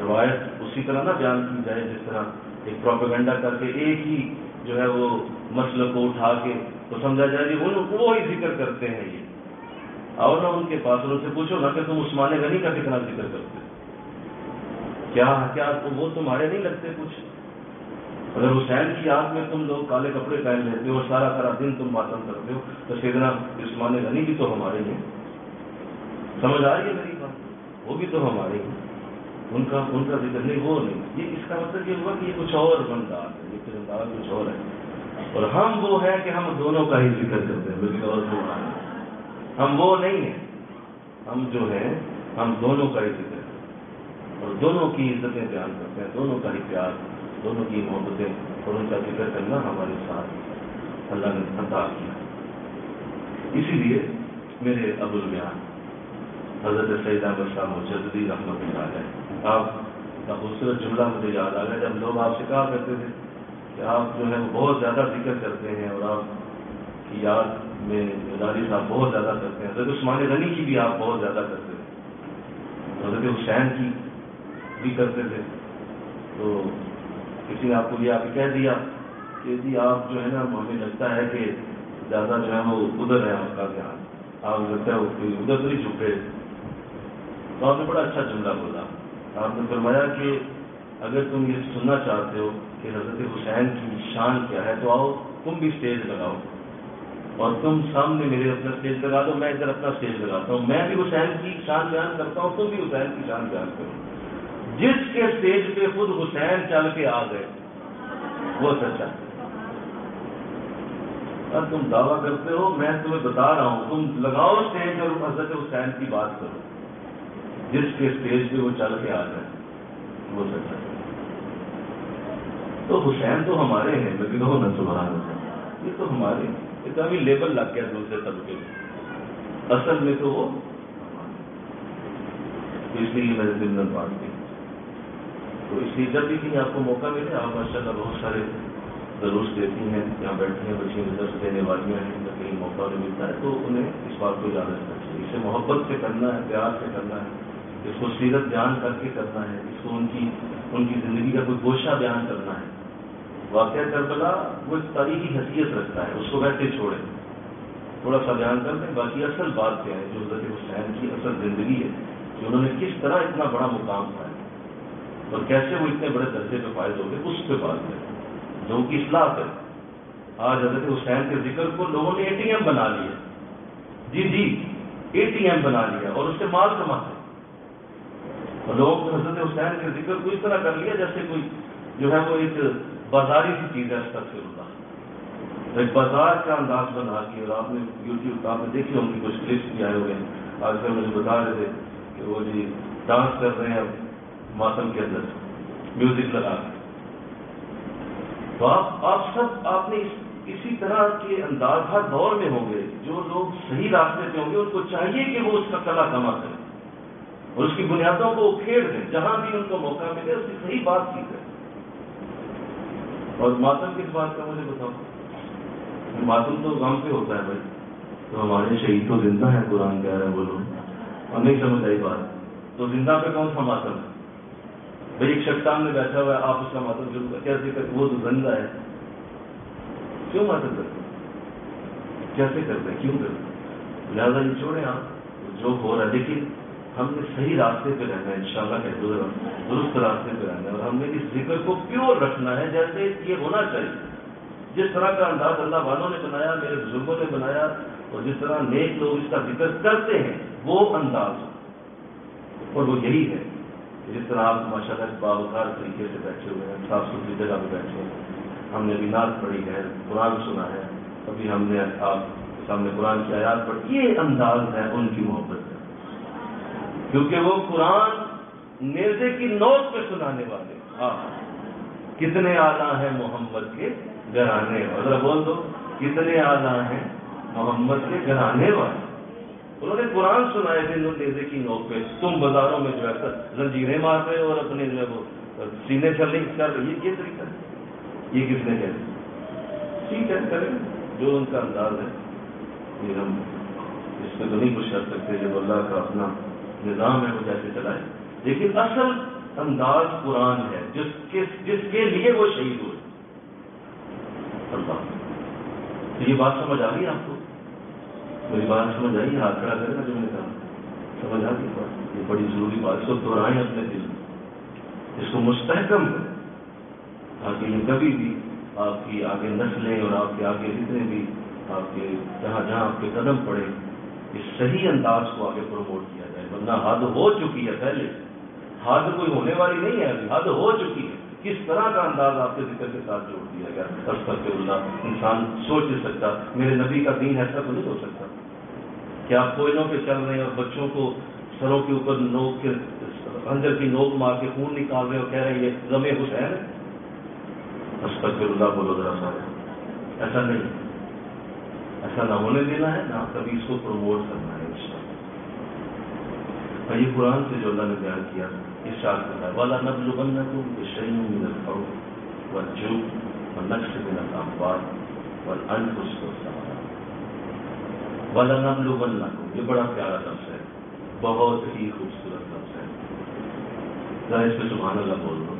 روایت اسی طرح نہ بیان کی جائے جس طرح ایک پروپیگنڈا کر کے ایک ہی جو ہے وہ مسئلہ کو اٹھا کے تو سمجھا جائے جی وہی ذکر کرتے ہیں، یہ آؤ نا ان کے پاس اور ان سے پوچھو نا کہ تم عثمان غنی کا کتنا ذکر کرتے کیا وہ تمہارے نہیں لگتے کچھ؟ اگر حسین کی یاد میں تم لوگ کالے کپڑے پہن لیتے ہو اور سارا دن تم ماتم کرتے ہو تو سیدنا عثمان غنی بھی تو ہمارے ہیں، سمجھ آ رہی ہے میری بات؟ وہ بھی تو ہمارے ہیں، ان کا ذکر نہیں، وہ نہیں۔ یہ اس کا مطلب یہ ہوا کہ یہ کچھ اور انداز ہے، یہ کچھ انداز کچھ اور ہے، اور ہم وہ ہیں کہ ہم دونوں کا ہی ذکر کرتے ہیں، بلکہ اور ہم وہ نہیں ہیں، ہم جو ہیں ہم دونوں کا ہی ذکر کرتے ہیں اور دونوں کی عزتیں بیان کرتے ہیں، دونوں کا ہی پیار، دونوں کی محبتیں اور ان کا ذکر کرنا ہمارے ساتھ اللہ نے عطا کیا۔ اسی لیے میرے ابو المیان حضرت سید احمد شاہ مجددی رحمۃ اللہ علیہ، آپ کا خوبصورت جملہ مجھے یاد آ گیا جب لوگ آپ سے کہا کرتے تھے کہ آپ جو ہے وہ بہت زیادہ ذکر کرتے ہیں اور آپ کی یاد میں مداری صاحب بہت زیادہ کرتے ہیں، حضرت عثمان غنی کی بھی آپ بہت زیادہ کرتے تھے، حضرت حسین کی بھی کرتے تھے، تو کسی نے آپ کو یہ آ کے کہہ دیا کہ جی آپ جو ہے نا ہمیں لگتا ہے کہ زیادہ جو ہے وہ ادھر ہے آپ کا دھیان، آپ لگتا ہے وہ ادھر تو نہیں جھکے، تو آپ نے بڑا اچھا جملہ بولا، آپ نے فرمایا کہ اگر تم یہ سننا چاہتے ہو کہ حضرت حسین کی شان کیا ہے تو آؤ تم بھی اسٹیج لگاؤ اور تم سامنے میرے اپنا اسٹیج لگا دو، میں ادھر اپنا اسٹیج لگاتا ہوں، میں بھی حسین کی شان بیان کرتا ہوں، تم بھی حسین کی شان بیان کرو۔ جس کے اسٹیج پہ خود حسین چل کے آ گئے وہ سچا ہے۔ اور تم دعویٰ کرتے ہو، میں تمہیں بتا رہا ہوں، تم لگاؤ اسٹیج اور حضرت حسین کی بات کرو، جس کے اسٹیج پہ وہ چل کے آ گئے وہ سچا ہے۔ تو حسین تو ہمارے ہیں، لیکن ہو نہ سبحان اللہ، یہ تو ہمارے ہیں، یہ تو ابھی لیبل لگ گیا دوسرے طبقے میں، اصل میں تو وہ، اس لیے میں نے ضمن بات کی۔ تو اس لیے جب بھی کہیں آپ کو موقع ملے، آپ ماشاءاللہ بہت سارے دروس دیتی ہیں، یہاں بیٹھتی ہیں بچیاں درس دینے والیاں ہیں، جب کہیں موقع انہیں ملتا ہے تو انہیں اس بات کو یاد رکھنا چاہیے، اسے محبت سے کرنا ہے، پیار سے کرنا ہے، اس کو سیرت بیان کر کے کرنا ہے، اس کو ان کی زندگی کا کوئی گوشہ بیان کرنا ہے۔ واقعہ کربلا وہ ایک تاریخی حیثیت رکھتا ہے، اس کو ویسے چھوڑیں، تھوڑا سا بیان کر دیں، باقی اصل بات کیا ہے جو حضرت حسین کی اصل زندگی ہے کہ انہوں نے کس طرح اتنا بڑا مقام پایا اور کیسے وہ اتنے بڑے درجے پہ فائز ہو گئے، اس پہ بات کریں، لوگوں کی اصلاح کریں۔ آج حضرت حسین کے ذکر کو لوگوں نے اے ٹی ایم بنا لیا، جی اے ٹی ایم بنا لیا اور اس سے مال کماتے ہیں، اور لوگوں کو حضرت حسین کے ذکر کو اس طرح کر لیا جیسے کوئی جو ہے وہ ایک بازاری سی چیز ہے، استغفراللہ، ایک بازار کا انداز بنا کے۔ اور آپ نے یوٹیوب آپ نے دیکھی ہوں گی، کچھ کلپس بھی آئے ہوئے ہیں، آج کل مجھے بتا رہے تھے کہ وہ جی ڈانس کر رہے ہیں ماتم کے اندر میوزک لگا کے۔ تو آپ سب آپ نے اسی طرح کے انداز ہر دور میں ہوں گے، جو لوگ صحیح راستے پہ ہوں گے ان کو چاہیے کہ وہ اس کا کلا کما کریں اور اس کی بنیادوں کو کھیڑ دیں، جہاں بھی ان کو موقع ملے اس کی صحیح بات کی کریں۔ اور ماتم کس بات کا مجھے بتاؤ؟ ماتم تو غم پہ ہوتا ہے بھائی، تو ہمارے شہید تو زندہ ہیں، قرآن کہہ رہا ہے بولو، اور نہیں سمجھ آئی بات، تو زندہ پہ کون سا ماتم ہے؟ بھائی ایک شخص سامنے بیٹھا ہوا ہے، آپ اس کا ماتم شروع کر کیسے کرتے؟ وہ تو زندہ ہے، کیوں ماتم کرتے؟ کیسے کرتے ہیں؟ کیوں کرتے ہیں؟ لہٰذا یہ چھوڑیں آپ جو ہو رہا ہے، لیکن ہم نے صحیح راستے پہ رہنا ہے، انشاءاللہ کہتے ہوئے درست راستے پہ رہنا ہے، اور ہم نے اس ذکر کو پیور رکھنا ہے جیسے یہ ہونا چاہیے، جس طرح کا انداز اللہ والوں نے بنایا، میرے بزرگوں نے بنایا، اور جس طرح نیک لوگ اس کا ذکر کرتے ہیں وہ انداز، اور وہ یہی ہے جس طرح آپ ماشاءاللہ باوقار طریقے سے بیٹھے ہوئے ہیں، صاف ستھری جگہ پہ بیٹھے ہوئے ہیں، ہم نے بھی نعت پڑھی ہے، قرآن سنا ہے، ابھی ہم نے آپ کے سامنے قرآن کی آیات پڑھی، یہ انداز ہے ان کی محبت کا، کیونکہ وہ قرآن نیزے کی نوک پہ سنانے والے۔ کتنے اعلیٰ ہیں محمد کے گھرانے، اگر بول دو کتنے اعلیٰ ہیں محمد کے گھرانے والے، انہوں نے قرآن سنائے تھے نیزے کی نوک پہ، تم بازاروں میں جو ہے زنجیریں مار رہے ہو اور اپنے جو ہے وہ سینے چلنے کر رہے، یہ طریقہ ہے، یہ کس نے کہا؟ ٹھیک ہے کریں جو ان کا انداز ہے، پھر ہم اس پہ تو نہیں کچھ کر سکتے، جب اللہ کا اپنا نظام ہے وہ جیسے چلائے، لیکن اصل انداز قرآن ہے جس کے لیے وہ شہید ہوئے۔ اللہ، تو یہ بات سمجھ آ گئی آپ کو؟ میری بات سمجھ آئی؟ ہاتھ کھڑا کرے گا جو میں نے کہا، سمجھ آ گئی بات؟ یہ بڑی ضروری بات، اس کو دہرائیں اپنے دل میں، اس کو مستحکم کریں تاکہ یہ کبھی بھی آپ کی آگے نسلیں اور آپ کے آگے جتنے بھی آپ کے جہاں جہاں آپ کے قدم پڑے، اس صحیح انداز کو آگے پروموٹ کیا جائے، ورنہ حد ہو چکی ہے، پہلے حد کوئی ہونے والی نہیں ہے، ابھی حد ہو چکی ہے۔ کس طرح کا انداز آپ کے ذکر کے ساتھ جوڑ دیا گیا، استغفر اللہ، انسان سوچ نہیں سکتا، میرے نبی کا دین ایسا تو نہیں ہو سکتا کہ آپ کوئلوں پہ چل رہے ہیں اور بچوں کو سروں کے اوپر نوک کے خنجر کی نوک مار کے خون نکال رہے ہو، کہہ رہے ہیں یہ غم حسین ہے۔ استغفر اللہ بولو ذرا صاحب، ایسا نہیں، ایسا نہ ہونے دینا ہے، نہ کبھی اس کو پروموٹ کرنا ہے انشاءاللہ۔ اور یہ قرآن سے جو اللہ نے بیان کیا، ارشاد کرتا ہے وَلَنَبْلُوَنَّكُمْ بِشَيْءٍ مِّنَ الْخَوْفِ وَالْجُوعِ وَنَقْصٍ مِّنَ الْأَمْوَالِ وَالْأَنفُسِ وَالثَّمَرَاتِ۔ وَلَنَبْلُوَنَّكُمْ، یہ بڑا پیارا لفظ ہے، بہت ہی خوبصورت لفظ ہے، ذرا اس پہ سبحان اللہ بول دو۔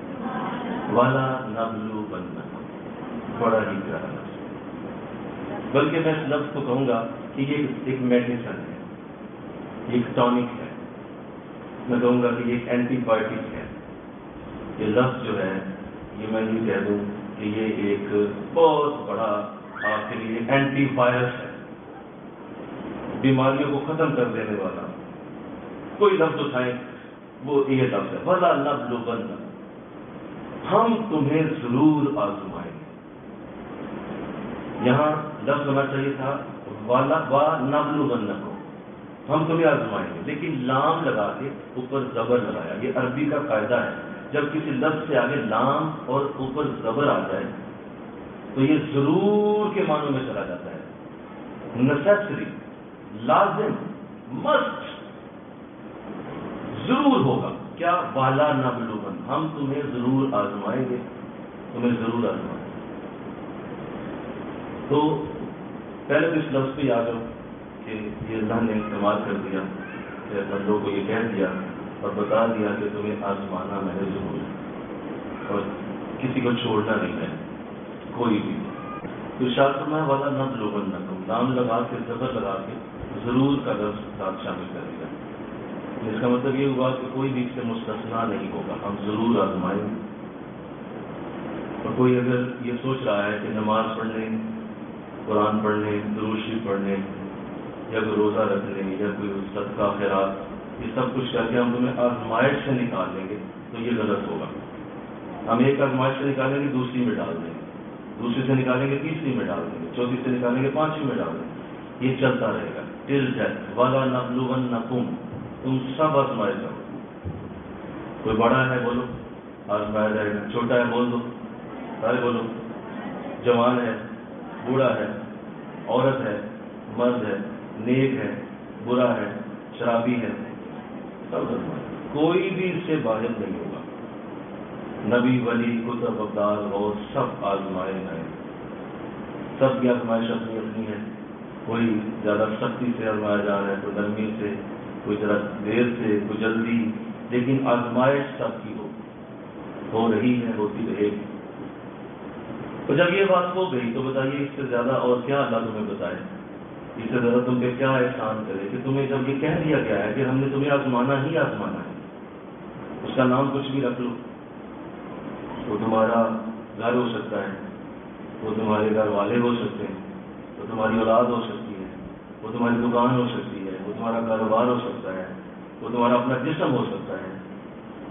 وَلَنَبْلُوَنَّكُمْ، بڑا ہی پیارا لفظ ہے، بلکہ میں اس لفظ کو کہوں گا کہ یہ ایک میڈیسن ہے، یہ ایک ٹونک ہے، میں کہوں گا کہ یہ ایک اینٹی بایوٹک ہے۔ یہ لفظ جو ہے، یہ میں نہیں کہہ دوں کہ یہ ایک بہت بڑا آپ کے لیے اینٹی وائرس ہے، بیماریوں کو ختم کر دینے والا کوئی لفظ اٹھائیں وہ یہ لفظ ہے، وَلَنَبْلُوَنَّكُمْ، ہم تمہیں ضرور آزمائیں گے۔ یہاں لفظ ہونا چاہیے تھا وَنَبْلُوَنَّكُمْ، ہم تمہیں آزمائیں گے، لیکن لام لگا کے اوپر زبر لگایا۔ یہ عربی کا قاعدہ ہے، جب کسی لفظ سے آگے لام اور اوپر زبر آ جائے تو یہ ضرور کے معنوں میں چلا جاتا ہے، نیسیسری، لازم، مسٹ، ضرور ہوگا۔ کیا؟ والا نبلون، ہم تمہیں ضرور آزمائیں گے، تمہیں ضرور آزمائیں گے۔ تو پہلے تو اس لفظ پہ یاد ہو کہ یہ اللہ نے استعمال کر دیا، کہ بندوں کو یہ کہہ دیا اور بتا دیا کہ تمہیں آزمانا میں نے ضرور ہے، اور کسی کو چھوڑنا نہیں ہے، کوئی بھی۔ تو شاستر میں والا نبلونکم، لام لگا کے زبر لگا کے ضرور کا لفظ ساتھ شامل کر دیا۔ اس کا مطلب یہ ہوا کہ کوئی بھی اس سے مستثنا نہیں ہوگا، ہم ضرور آزمائیں گے۔ اور کوئی اگر یہ سوچ رہا ہے کہ نماز پڑھنے، قرآن پڑھنے، درود شریف پڑھنے، یا کوئی روزہ رکھنے، یا کوئی صدقہ خیرات، یہ سب کچھ کر کے ہم تمہیں آزمائش سے نکال دیں گے، تو یہ غلط ہوگا۔ ہم ایک آزمائش سے نکالیں گے، دوسری میں ڈال دیں گے، دوسری سے نکالیں گے، تیسری میں ڈال دیں گے، چوتھی سے نکالیں گے، پانچویں میں ڈال دیں گے، یہ چلتا رہے گا ٹل ڈیتھ۔ والا نبلونکم، تم سب آزمائے جاؤ۔ کوئی بڑا ہے بولو آزمایا جائے گا، چھوٹا ہے بول دو، سارے بولو، جوان ہے، بوڑھا ہے، عورت ہے، مرد ہے، نیک ہے، برا ہے، شرابی ہے، سب آزمائے، کوئی بھی اس سے باہر نہیں ہوگا۔ نبی، ولی، کتب، ابدال، غوث، سب آزمائے گئے، سب کی آزمائش اپنی اپنی ہے، کوئی زیادہ سختی سے آزمایا جا رہا ہے، کوئی نرمی سے، کوئی ذرا دیر سے، کوئی جلدی، لیکن آزمائش سب کی ہو۔ ہو رہی ہے، ہوتی رہے گی۔ تو جب یہ بات ہو گئی تو بتائیے اس سے زیادہ اور کیا اللہ تمہیں بتائے، اس سے زیادہ تم پہ کیا احسان کرے کہ تمہیں جب یہ کہہ دیا گیا ہے کہ ہم نے تمہیں آزمانا ہی آزمانا ہے، اس کا نام کچھ بھی رکھ لو، وہ تمہارا گھر ہو سکتا ہے، وہ تمہارے گھر والے ہو سکتے ہیں، وہ تمہاری اولاد ہو سکتی ہے، وہ تمہاری دکان ہو سکتی ہے، وہ تمہارا کاروبار ہو سکتا ہے، وہ تمہارا اپنا جسم ہو سکتا ہے۔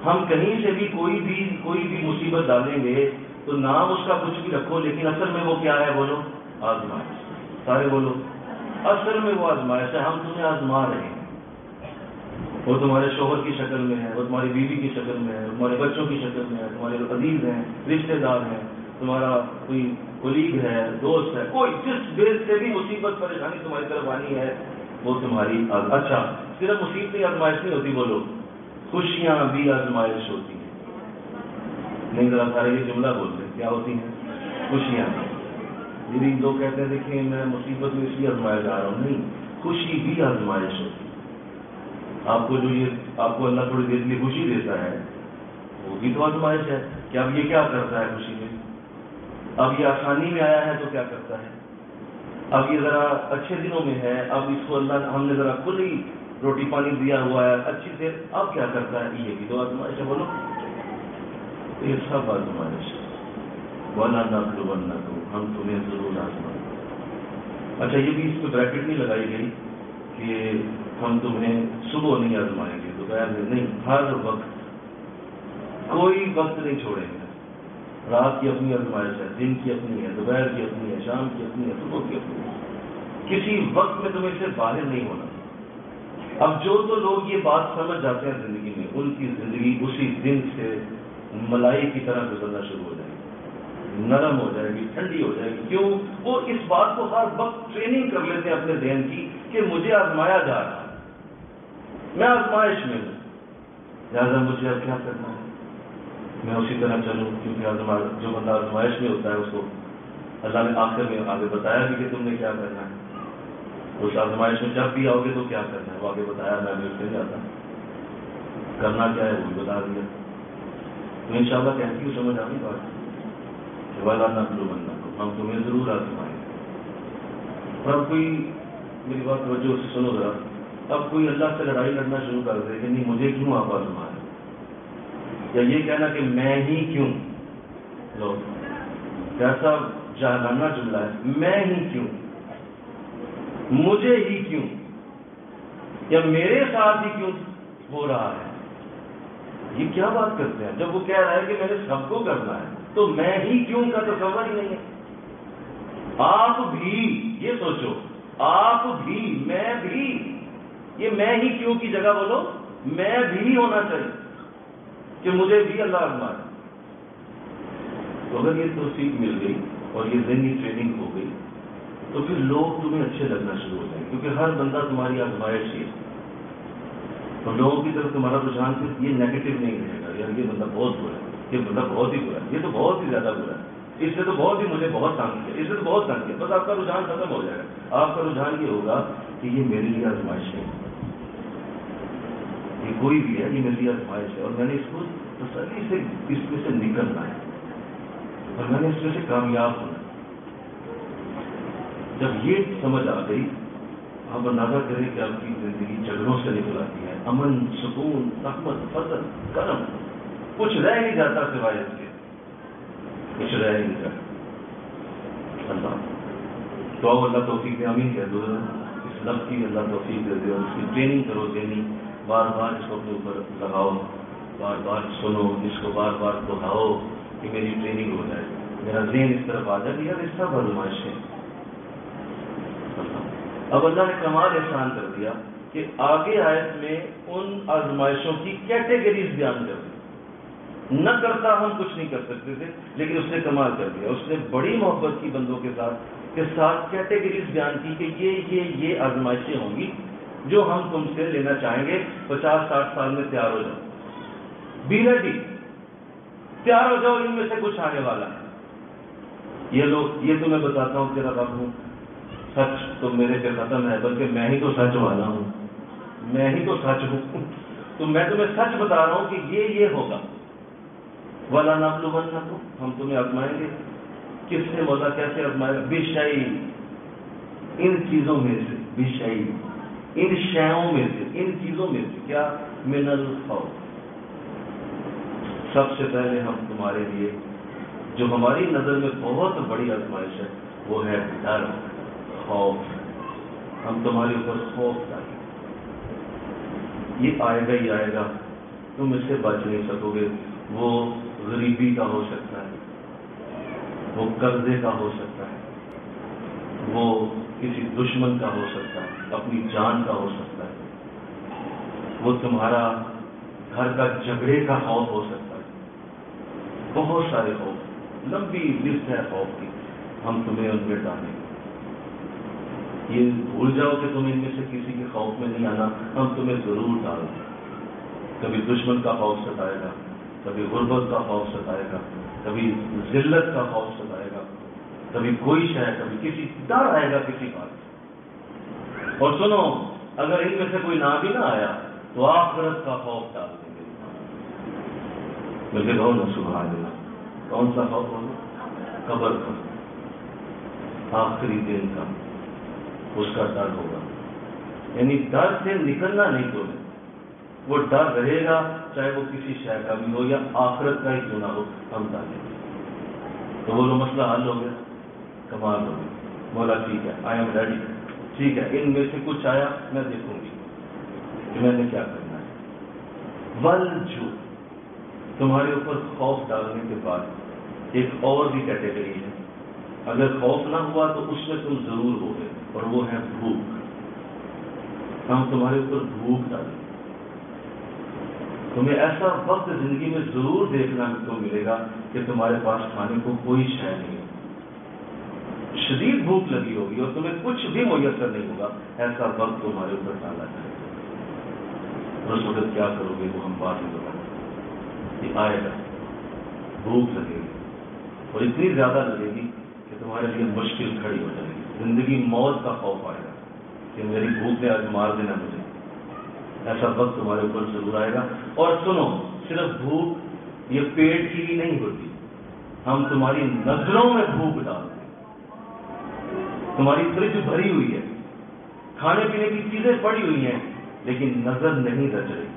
ہم کہیں سے بھی کوئی بھی مصیبت ڈالیں گے تو نام اس کا کچھ بھی رکھو، لیکن اصل میں وہ کیا ہے؟ بولو، آزمائش۔ سارے بولو، اصل میں وہ آزمائش ہے، ہم تمہیں آزما رہے ہیں۔ وہ تمہارے شوہر کی شکل میں ہے، وہ تمہاری بیوی کی شکل میں ہے، تمہارے بچوں کی شکل میں ہے، تمہارے عزیز ہیں، رشتے دار ہیں، تمہارا کوئی کولیگ ہے، دوست ہے، کوئی جس بیس سے بھی مصیبت پریشانی تمہاری طرف آنی ہے وہ تمہاری اچھا، صرف مصیبت ہی آزمائش نہیں ہوتی، بولو خوشیاں بھی آزمائش ہوتی ہیں۔ نہیں ذرا سارے یہ جملہ بولتے ہیں، کیا ہوتی ہیں؟ خوشیاں۔ میری لوگ کہتے ہیں دیکھیں میں مصیبت میں اس لیے آزمایا جا رہا ہوں، نہیں، خوشی بھی آزمائش ہوتی ہے۔ آپ کو جو یہ آپ کو اللہ تھوڑی دیر کے لیے خوشی دیتا ہے وہ بھی تو آزمائش ہے کہ اب یہ کیا کرتا ہے خوشی میں، اب یہ آسانی میں آیا ہے تو کیا کرتا ہے، اب یہ ذرا اچھے دنوں میں ہے، اب اس کو اللہ ہم نے ذرا کھلی روٹی پانی دیا ہوا ہے اچھی سے، اب کیا کرتا ہے، یہ بھی تو آزمائش ہے۔ بولو، یہ سب آزمائش ہے۔ وَلَنَبْلُوَنَّكُمْ، ہم تمہیں ضرور آزمائیں۔ اچھا یہ بھی اس پہ بریکٹ نہیں لگائی گئی کہ ہم تمہیں صبح نہیں آزمائیں گے، دوپہر میں نہیں، ہر وقت، کوئی وقت نہیں چھوڑیں گے۔ رات کی اپنی آزمائش ہے، دن کی اپنی ہے، دوپہر کی اپنی ہے، شام کی اپنی ہے، صبح کی اپنی ہے، کسی وقت میں تمہیں سے باہر نہیں ہونا۔ اب جو تو لوگ یہ بات سمجھ جاتے ہیں زندگی میں، ان کی زندگی اسی دن سے ملائی کی طرح گزرنا شروع ہو جائے گی، نرم ہو جائے گی، ٹھنڈی ہو جائے گی۔ کیوں؟ وہ اس بات کو ہر وقت ٹریننگ کر لیتے ہیں اپنے ذہن کی کہ مجھے آزمایا جا رہا ہے، میں آزمائش میں ہوں، لہٰذا مجھے اب کیا کرنا ہے، میں اسی طرح چلوں، کیونکہ جو بندہ آزمائش میں ہوتا ہے اس کو اللہ نے آخر میں آگے بتایا بھی کہ تم نے کیا کرنا ہے، اس آزمائش میں جب بھی آؤ گے تو کیا کرنا ہے، وہ آگے بتایا، میں بھی اس سے جاتا کرنا کیا ہے وہ بھی بتا دیا۔ تو انشاءاللہ کہتی ہوں سمجھ آئی بات، وَلَنَبْلُوَنَّكُمْ، ہم تمہیں ضرور آزمائیں گے۔ اور اب کوئی میری بات توجہ سے سنو ذرا، اب کوئی اللہ سے لڑائی لڑنا شروع کر دے کہ نہیں مجھے کیوں آپ آزمائیں، یا یہ کہنا کہ میں ہی کیوں، لو کیسا جاہلانہ جملہ ہے، میں ہی کیوں، مجھے ہی کیوں، یا میرے ساتھ ہی کیوں ہو رہا ہے، یہ کیا بات کرتے ہیں؟ جب وہ کہہ رہا ہے کہ میں نے سب کو کرنا ہے تو میں ہی کیوں کا تصور ہی نہیں ہے۔ آپ بھی یہ سوچو، آپ بھی، میں بھی، یہ میں ہی کیوں کی جگہ بولو میں بھی ہونا چاہیے کہ مجھے بھی اللہ آزمائے۔ تو اگر یہ توفیق مل گئی اور یہ ذہنی ٹریننگ ہو گئی تو پھر لوگ تمہیں اچھے لگنا شروع ہو جائیں، کیونکہ ہر بندہ تمہاری آزمائش ہی ہے، اور لوگوں کی طرف تمہارا رجحان صرف یہ نیگیٹو نہیں رہے گا، یار یہ بندہ بہت برا ہے، یہ بندہ بہت ہی برا ہے، یہ تو بہت ہی زیادہ برا ہے، اس سے تو بہت ہی مجھے بہت تنگ کیا، اس سے تو بہت تنگ کیا، بس آپ کا رجحان ختم ہو جائے گا۔ آپ کا رجحان یہ ہوگا کہ یہ میرے لیے آزمائش ہے، یہ کوئی بھی ہے، یہ میرے لیے آزمائش ہے، اور میں نے اس کو تسلی سے اس میں سے نکلنا ہے، اور میں نے اس میں سے کامیاب ہونا ہے۔ جب یہ سمجھ آ گئی، آپ اندازہ کریں کہ آپ کی زندگی جھگڑوں سے نکل آتی ہے، امن، سکون، رحمت، فضل، کرم، کچھ رہ نہیں جاتا سوائے اس کے، کچھ رہ نہیں جاتا۔ اللہ تو اللہ توفیق دے، آمین کہہ دو، اس لفظ کی اللہ توفیق دے دے، اور اس کی ٹریننگ کرو ذہنی، بار بار اس کو اپنے اوپر لگاؤ، بار بار سنو، اس کو بار بار دہراؤ کہ میری ٹریننگ ہو جائے، میرا ذہن اس طرف آ جائے کہ یار اس طرح آزمائش ہے۔ اب اللہ نے کمال احسان کر دیا کہ آگے آیت میں ان آزمائشوں کی کیٹیگریز بیان کر دی، نہ کرتا ہم کچھ نہیں کر سکتے تھے، لیکن اس نے کمال کر دیا، اس نے بڑی محبت کی بندوں کے ساتھ کیٹیگریز بیان کی کہ یہ آزمائشیں ہوں گی جو ہم تم سے لینا چاہیں گے، 50-60 سال میں تیار ہو جاؤ، بی ریڈی، تیار ہو جاؤ، ان میں سے کچھ آنے والا ہے۔ یہ تو میں بتاتا ہوں تیرا رب ہوں، سچ تو میرے پہ ختم ہے، بلکہ میں ہی تو سچ والا ہوں، میں ہی تو سچ ہوں، تو میں تمہیں سچ بتا رہا ہوں کہ یہ ہوگا، وَلَنَبْلُوَنَّكُمْ، ہم تمہیں آزمائیں گے. کس سے مولا کیسے آزمائے گا؟ بِشَيْءٍ، ان چیزوں میں سے، بِشَيْءٍ، ان شیوں میں سے، ان چیزوں میں سے. کیا؟ من الخوف. سب سے پہلے ہم تمہارے لیے جو ہماری نظر میں بہت بڑی آزمائش ہے وہ ہے ڈر، خوف. ہم تمہارے اوپر خوف ڈالیں. یہ آئے گا ہی آئے گا، تم اس سے بچ نہیں سکو گے. وہ غریبی کا ہو سکتا ہے، وہ قرضے کا ہو سکتا ہے، وہ کسی دشمن کا ہو سکتا ہے، اپنی جان کا ہو سکتا ہے، وہ تمہارا گھر کا جھگڑے کا خوف ہو سکتا ہے. بہت سارے خوف، لمبی لسٹ ہے خوف کی. ہم تمہیں ان میں ڈالیں گے. یہ بھول جاؤ کہ تم ان میں سے کسی کے خوف میں نہیں آنا، ہم تمہیں ضرور ڈال دیں. کبھی دشمن کا خوف ستائے گا، کبھی غربت کا خوف ستائے گا، کبھی ذلت کا خوف ستائے گا، کبھی کوئی شے، کبھی کسی ڈر آئے گا کسی بات. اور سنو، اگر ان میں سے کوئی نہ بھی نہ آیا تو آخرت کا خوف ڈال دیں گے. مجھے کہو نا سبحان اللہ. کون سا خوف ہوگا؟ قبر کا، آخری دن کا، اس کا ڈر ہوگا. یعنی ڈر سے نکلنا نہیں تو وہ ڈر رہے گا، چاہے وہ کسی شے کا بھی ہو یا آخرت کا ہی کیوں نہ ہو، ہم ڈالیں گے. تو وہ مسئلہ حل ہو گیا. کمال ہو گیا. بولا ٹھیک ہے، آئی ایم ریڈی. ٹھیک ہے، ان میں سے کچھ آیا میں دیکھوں گی کہ میں نے کیا کرنا ہے. والجو، تمہارے اوپر خوف ڈالنے کے بعد ایک اور بھی کیٹیگری ہے. اگر خوف نہ ہوا تو اس میں تم ضرور ہو گے، اور وہ ہے بھوک. ہم تمہارے اوپر بھوک ڈالیں. تمہیں ایسا وقت زندگی میں ضرور دیکھنا کو ملے گا کہ تمہارے پاس کھانے کو کوئی شے نہیں ہے، شدید بھوک لگی ہوگی اور تمہیں کچھ بھی میسر نہیں ہوگا. ایسا وقت تمہارے اوپر ڈالا جائے گا. اور اس وقت کیا کرو گے وہ ہم بعد میں بتائیں. یہ آئے گا، بھوک لگے گی، اور اتنی زیادہ لگے گی کہ تمہارے لیے مشکل کھڑی ہو جائے گی. زندگی موت کا خوف آئے گا کہ میری بھوک نے آج مار دینا مجھے. ایسا وقت تمہارے اوپر ضرور آئے گا. اور سنو، صرف بھوک یہ پیٹ کی ہی نہیں ہوتی، ہم تمہاری نظروں میں بھوک ڈالتے ہیں. تمہاری فریج بھری ہوئی ہے، کھانے پینے کی چیزیں پڑی ہوئی ہیں، لیکن نظر نہیں رچ رہی.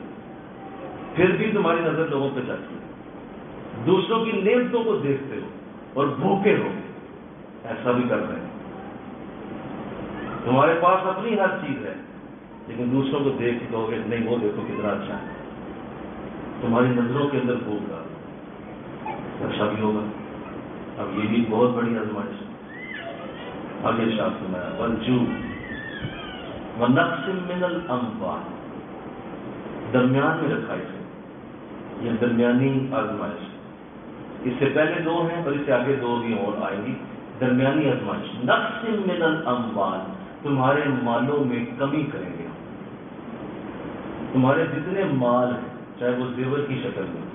پھر بھی تمہاری نظر لوگوں پہ جاتی ہے. دوسروں کی نعمتوں کو دیکھتے ہو اور بھوکے ہو. ایسا بھی کر رہے ہیں. تمہارے پاس اپنی ہر چیز ہے، لیکن دوسروں کو دیکھ کے کہو گے نہیں وہ دیکھو کتنا اچھا ہے. تمہاری نظروں کے اندر بھوک ڈال. ایسا بھی ہوگا. اب یہ بھی بہت بڑی آزمائش ہے. آگے شاہ سنایا والجوع ونقص من الاموال، درمیان میں رکھا اسے. یہ درمیانی آزمائش. اس سے پہلے دو ہیں اور اس سے آگے دو بھی اور آئیں گی. درمیانی آزمائش. نقص من الاموال، تمہارے مالوں میں کمی کریں گے. تمہارے جتنے مال ہیں، چاہے وہ زیور کی شکل میں،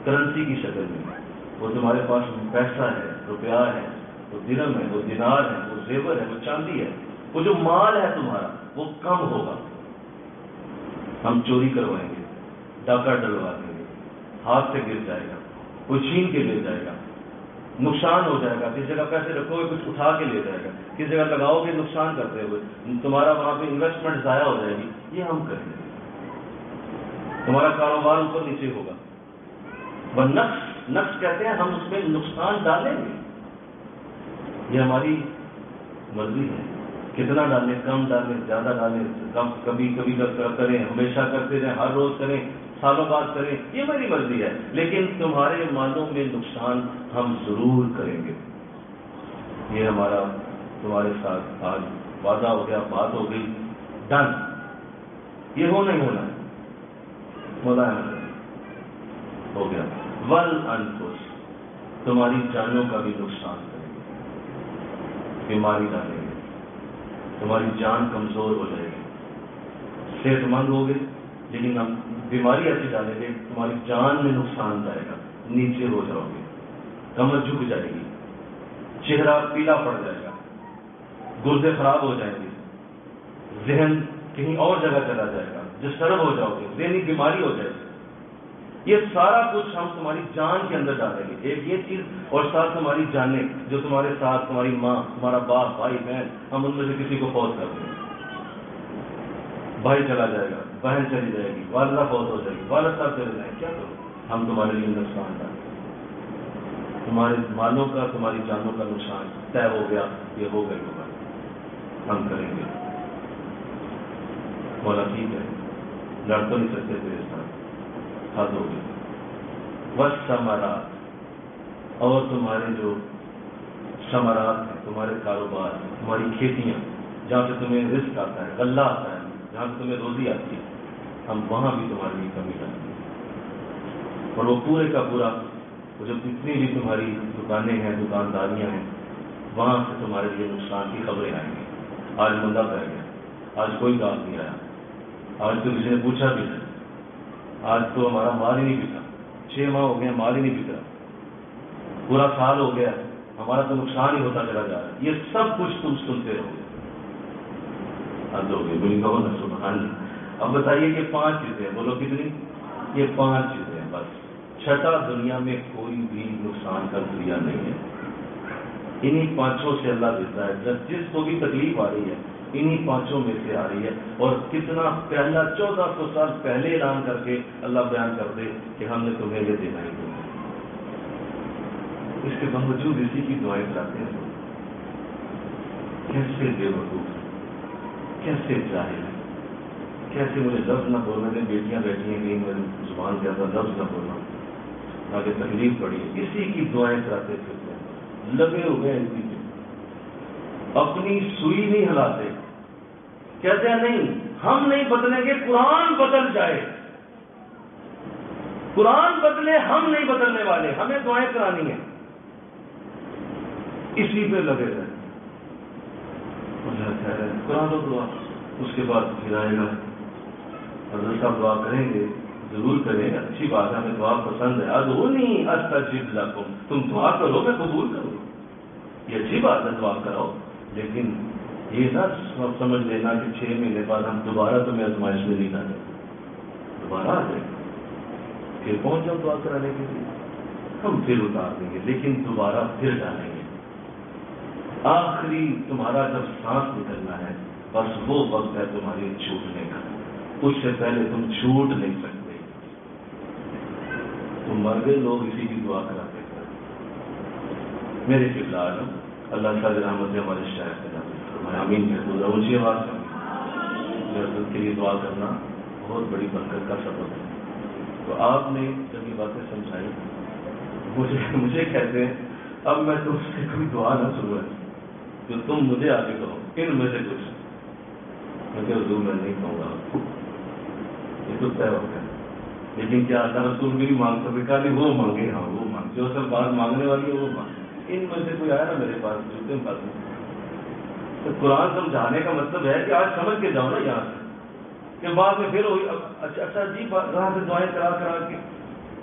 کرنسی کی شکل میں، وہ تمہارے پاس پیسہ ہے، روپیہ ہے، وہ درہم ہے، وہ دینار ہے، وہ زیور ہے، وہ چاندی ہے، وہ جو مال ہے تمہارا وہ کم ہوگا. ہم چوری کروائیں گے، ڈاکہ ڈلوا دیں گے، ہاتھ سے گر جائے گا، کوئی چھین کے لے جائے گا، نقصان ہو جائے گا. کس جگہ پیسے رکھو گے کچھ اٹھا کے لے جائے گا، کس جگہ لگاؤ گے نقصان کرتے ہوئے، تمہارا وہاں پہ انویسٹمنٹ ضائع ہو جائے گی. یہ ہم کریں گے. تمہارا کاروبار اوپر نیچے ہوگا. وہ نقص کہتے ہیں ہم اس میں نقصان ڈالیں گے. یہ ہماری مرضی ہے. کتنا ڈالیں، کم ڈالیں، زیادہ ڈالیں، کبھی کبھی کریں، ہمیشہ کرتے رہیں، ہر روز کریں، سالوں بعد کریں، یہ میری مرضی ہے. لیکن تمہارے مالوں میں نقصان ہم ضرور کریں گے. یہ ہمارا تمہارے ساتھ آج وعدہ ہو گیا، بات ہو گئی، ڈن. یہ ہو نہیں ہونا مولا ہو گیا. والانفس، تمہاری جانوں کا بھی نقصان کریں گے. بیماری ڈالیں گے، تمہاری جان کمزور ہو جائے گی. صحت مند ہوگے لیکن ہم بیماری ایسی ڈالیں گے تمہاری جان میں نقصان جائے گا. نیچے ہو جاؤ گے، کمر جھک جائے گی، چہرہ پیلا پڑ جائے گا، گردے خراب ہو جائیں گے، ذہن کہیں اور جگہ چلا جائے گا، ڈسٹرب ہو جاؤ گے، ذہنی بیماری ہو جائے گی. یہ سارا کچھ ہم تمہاری جان کے اندر ڈالیں گے. ایک یہ چیز اور ساتھ تمہاری جانیں جو تمہارے ساتھ تمہاری ماں، تمہارا باپ، بھائی بہن، ہم ان میں سے کسی کو فوت کر دیں گے. بھائی چلا جائے گا، بہن چلی جائے گی، والدہ فوت ہو جائے گی، والد صاحب چلے جائیں گے، کیا کرو؟ ہم تمہارے لیے نقصان ڈالیں. تمہارے مالوں کا، تمہاری جانوں کا نقصان طے ہو گیا، یہ ہو گئی ہوگا، ہم کریں گے. بولا ٹھیک ہے، لڑ تو نہیں سکتے تھے اس طرح، حد ہو گئی. بس ثمرات، اور تمہارے جو ثمرات ہیں، تمہارے کاروبار، تمہاری کھیتیاں، جہاں سے تمہیں رزق آتا ہے، غلہ آتا ہے، جہاں سے تمہیں روزی آتی ہے، ہم وہاں بھی تمہارے لیے کمی ڈالیں گے. اور وہ پورے کا پورا جو جتنی بھی تمہاری دکانیں ہیں، دکانداریاں ہیں، وہاں سے تمہارے لیے نقصان کی خبریں آئیں گی. آج مندہ پہ گیا، آج کوئی گاہک نہیں آیا، آج تو کسی نے پوچھا بھی نہیں، آج تو ہمارا مال ہی نہیں بکا، 6 ماہ ہو گئے مال ہی نہیں بکا، پورا سال ہو گیا، ہمارا تو نقصان ہی ہوتا چلا جا رہا ہے. یہ سب کچھ تم سنتے رہو گے. حد ہو گئی، بولیں کہو نا سبحان اللہ. اب بتائیے کہ 5 چیزیں، بولو کتنی؟ یہ 5 چیزیں ہیں بس. چھٹا دنیا میں کوئی بھی نقصان کا ذریعہ نہیں ہے. انہی 5 سے اللہ دیتا ہے. جس کو بھی تکلیف آ رہی ہے انہی 5 میں سے آ رہی ہے. اور کتنا پہلا 1400 سال پہلے اعلان کر کے اللہ بیان کر دے کہ ہم نے تمہیں یہ دینا ہی دیا. اس کے باوجود اسی کی دعائیں کراتے ہیں. کیسے بے وقوف، کیسے جاہل ہے، کیسے مجھے لفظ نہ بولنے دیں. بیٹیاں بیٹھی ہیں کہیں میری زبان کے اندر لفظ نہ بولنا تاکہ تکلیف پڑی. اسی کی دعائیں کراتے پھرتے ہیں، لگے ہوئے ہیں اسی کے. اپنی سوئی نہیں ہلاتے. کہتے ہیں نہیں ہم نہیں بدلیں گے، قرآن بدل جائے. قرآن بدلے، ہم نہیں بدلنے والے، ہمیں دعائیں کرانی ہیں. اسی پہ لگے رہے. قرآن و دعا، اس کے بعد پھر آئے گا حضرت صاحب دعا کریں گے، ضرور کریں، اچھی بات ہے، ہمیں دعا پسند ہے. ادعونی استجب لکم، تم دعا کرو میں قبول کروں، یہ اچھی بات ہے، دعا کرو. لیکن یہ نہ سمجھ لینا کہ 6 مہینے بعد ہم دوبارہ تمہیں آزمائش میں نہیں ڈالیں، دوبارہ آ جائیں پھر پہنچ جاؤ دعا کرانے کے لیے، ہم پھر اتار دیں گے، لیکن دوبارہ پھر ڈالیں گے. آخری تمہارا جب سانس نکلنا ہے بس وہ وقت ہے تمہاری چھوٹنے کا. اس سے پہلے تم چھوٹ نہیں سکتے. تم مر گئے، لوگ اسی کی دعا کراتے ہیں. میرے قبلہ اعظم اللہ تعالی رحمت ہمارے شہر سے نازل فرمائے. آمین. میں اونچی آواز میں حضرت کے لیے دعا کرنا بہت بڑی برکت کا سبب ہے. تو آپ نے جب یہ باتیں سمجھائی مجھے کہتے ہیں اب میں تم سے کوئی دعا نہ سنوں جو تم مجھے آگے کہو، ان میں سے کچھ. میں کہ حضور میں نہیں کہوں گا، یہ تو طے ہو گیا. لیکن کیا اللہ رسول بھی نہیں مانگ سکتے؟ کہا نہیں وہ مانگے، ہاں وہ مانگے، جو اصل بات مانگنے والی ہے وہ مانگے. ان میں سے کوئی آیا نا میرے پاس جوتے میں بات نہیں. تو قرآن سمجھانے کا مطلب ہے کہ آج سمجھ کے جاؤ نا یہاں سے، کہ بعد میں پھر ہوئی. اچھا جی وہاں سے دعائیں کرا کے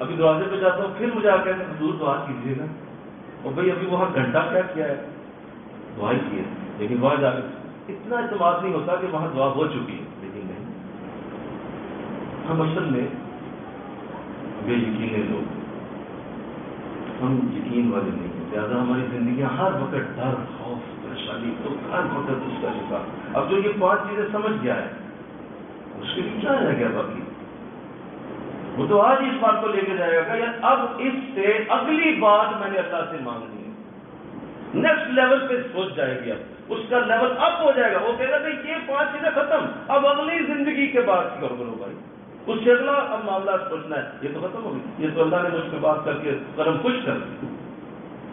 ابھی دروازے پہ جاتا ہوں، پھر مجھے آ کے حضور دعا کیجیے گا. اور بھائی ابھی وہاں گھنٹہ کیا ہے، دعا کی ہے. لیکن وہاں جا کے اتنا اعتماد نہیں ہوتا کہ وہاں دعا ہو چکی ہے. لیکن نہیں، ہم اصل میں بے یقین لوگ، ہم یقین والے نہیں ہیں. لہٰذا ہماری زندگیاں ہر وقت ڈر، خوف، پریشانی، تو ہر وقت اس کا شکار. اب جو یہ 5 چیزیں سمجھ گیا ہے اس کے لیے کیا رہ گیا باقی؟ وہ تو آج اس بات کو لے کے جائے گا کہ یار اب اس سے اگلی بات میں نے اللہ سے مانگنی ہے. نیکسٹ لیول پہ سوچ جائے گی. اب اس کا لیول اپ ہو جائے گا. وہ کہے گا کہ یہ 5 چیزیں ختم، اب اگلی زندگی کے بعد کی کرو بھائی. اس سے اگلا اب معاملہ سوچنا ہے. یہ تو ختم ہو گئی، یہ تو اللہ نے مجھ پہ بات کر کے قلم خوش کر دی.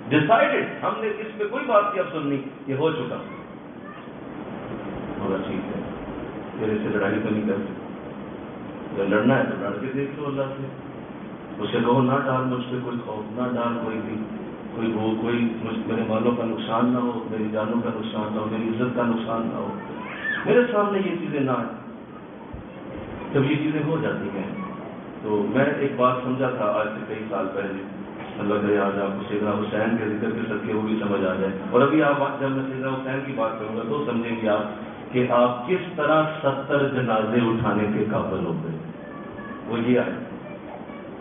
ڈیسائیڈڈ، ہم نے اس پہ کوئی بات کی اب سننی، یہ ہو چکا. بڑا ٹھیک ہے، میرے سے لڑائی تو نہیں کرتے. اگر لڑنا ہے تو لڑ کے دیکھ لو اللہ سے. اسے کہو نہ ڈال مجھ پہ کوئی خوف، نہ ڈال کوئی بھی کوئی میرے مالوں کا نقصان نہ ہو، میری جانوں کا نقصان نہ ہو، میری عزت کا نقصان نہ ہو. میرے سامنے یہ چیزیں نہ آئیں. جب یہ چیزیں ہو جاتی ہیں تو میں ایک بات سمجھا تھا آج سے کئی سال پہلے. اللہ کرے آج آپ کو سیدنا حسین کے ذکر کے صدقے وہ بھی سمجھ آ جائے. اور ابھی آپ جب میں سیدنا حسین کی بات کروں گا تو سمجھیں گے آپ کہ آپ کس طرح 70 جنازے اٹھانے کے قابل ہو گئے. وہ یہ آئے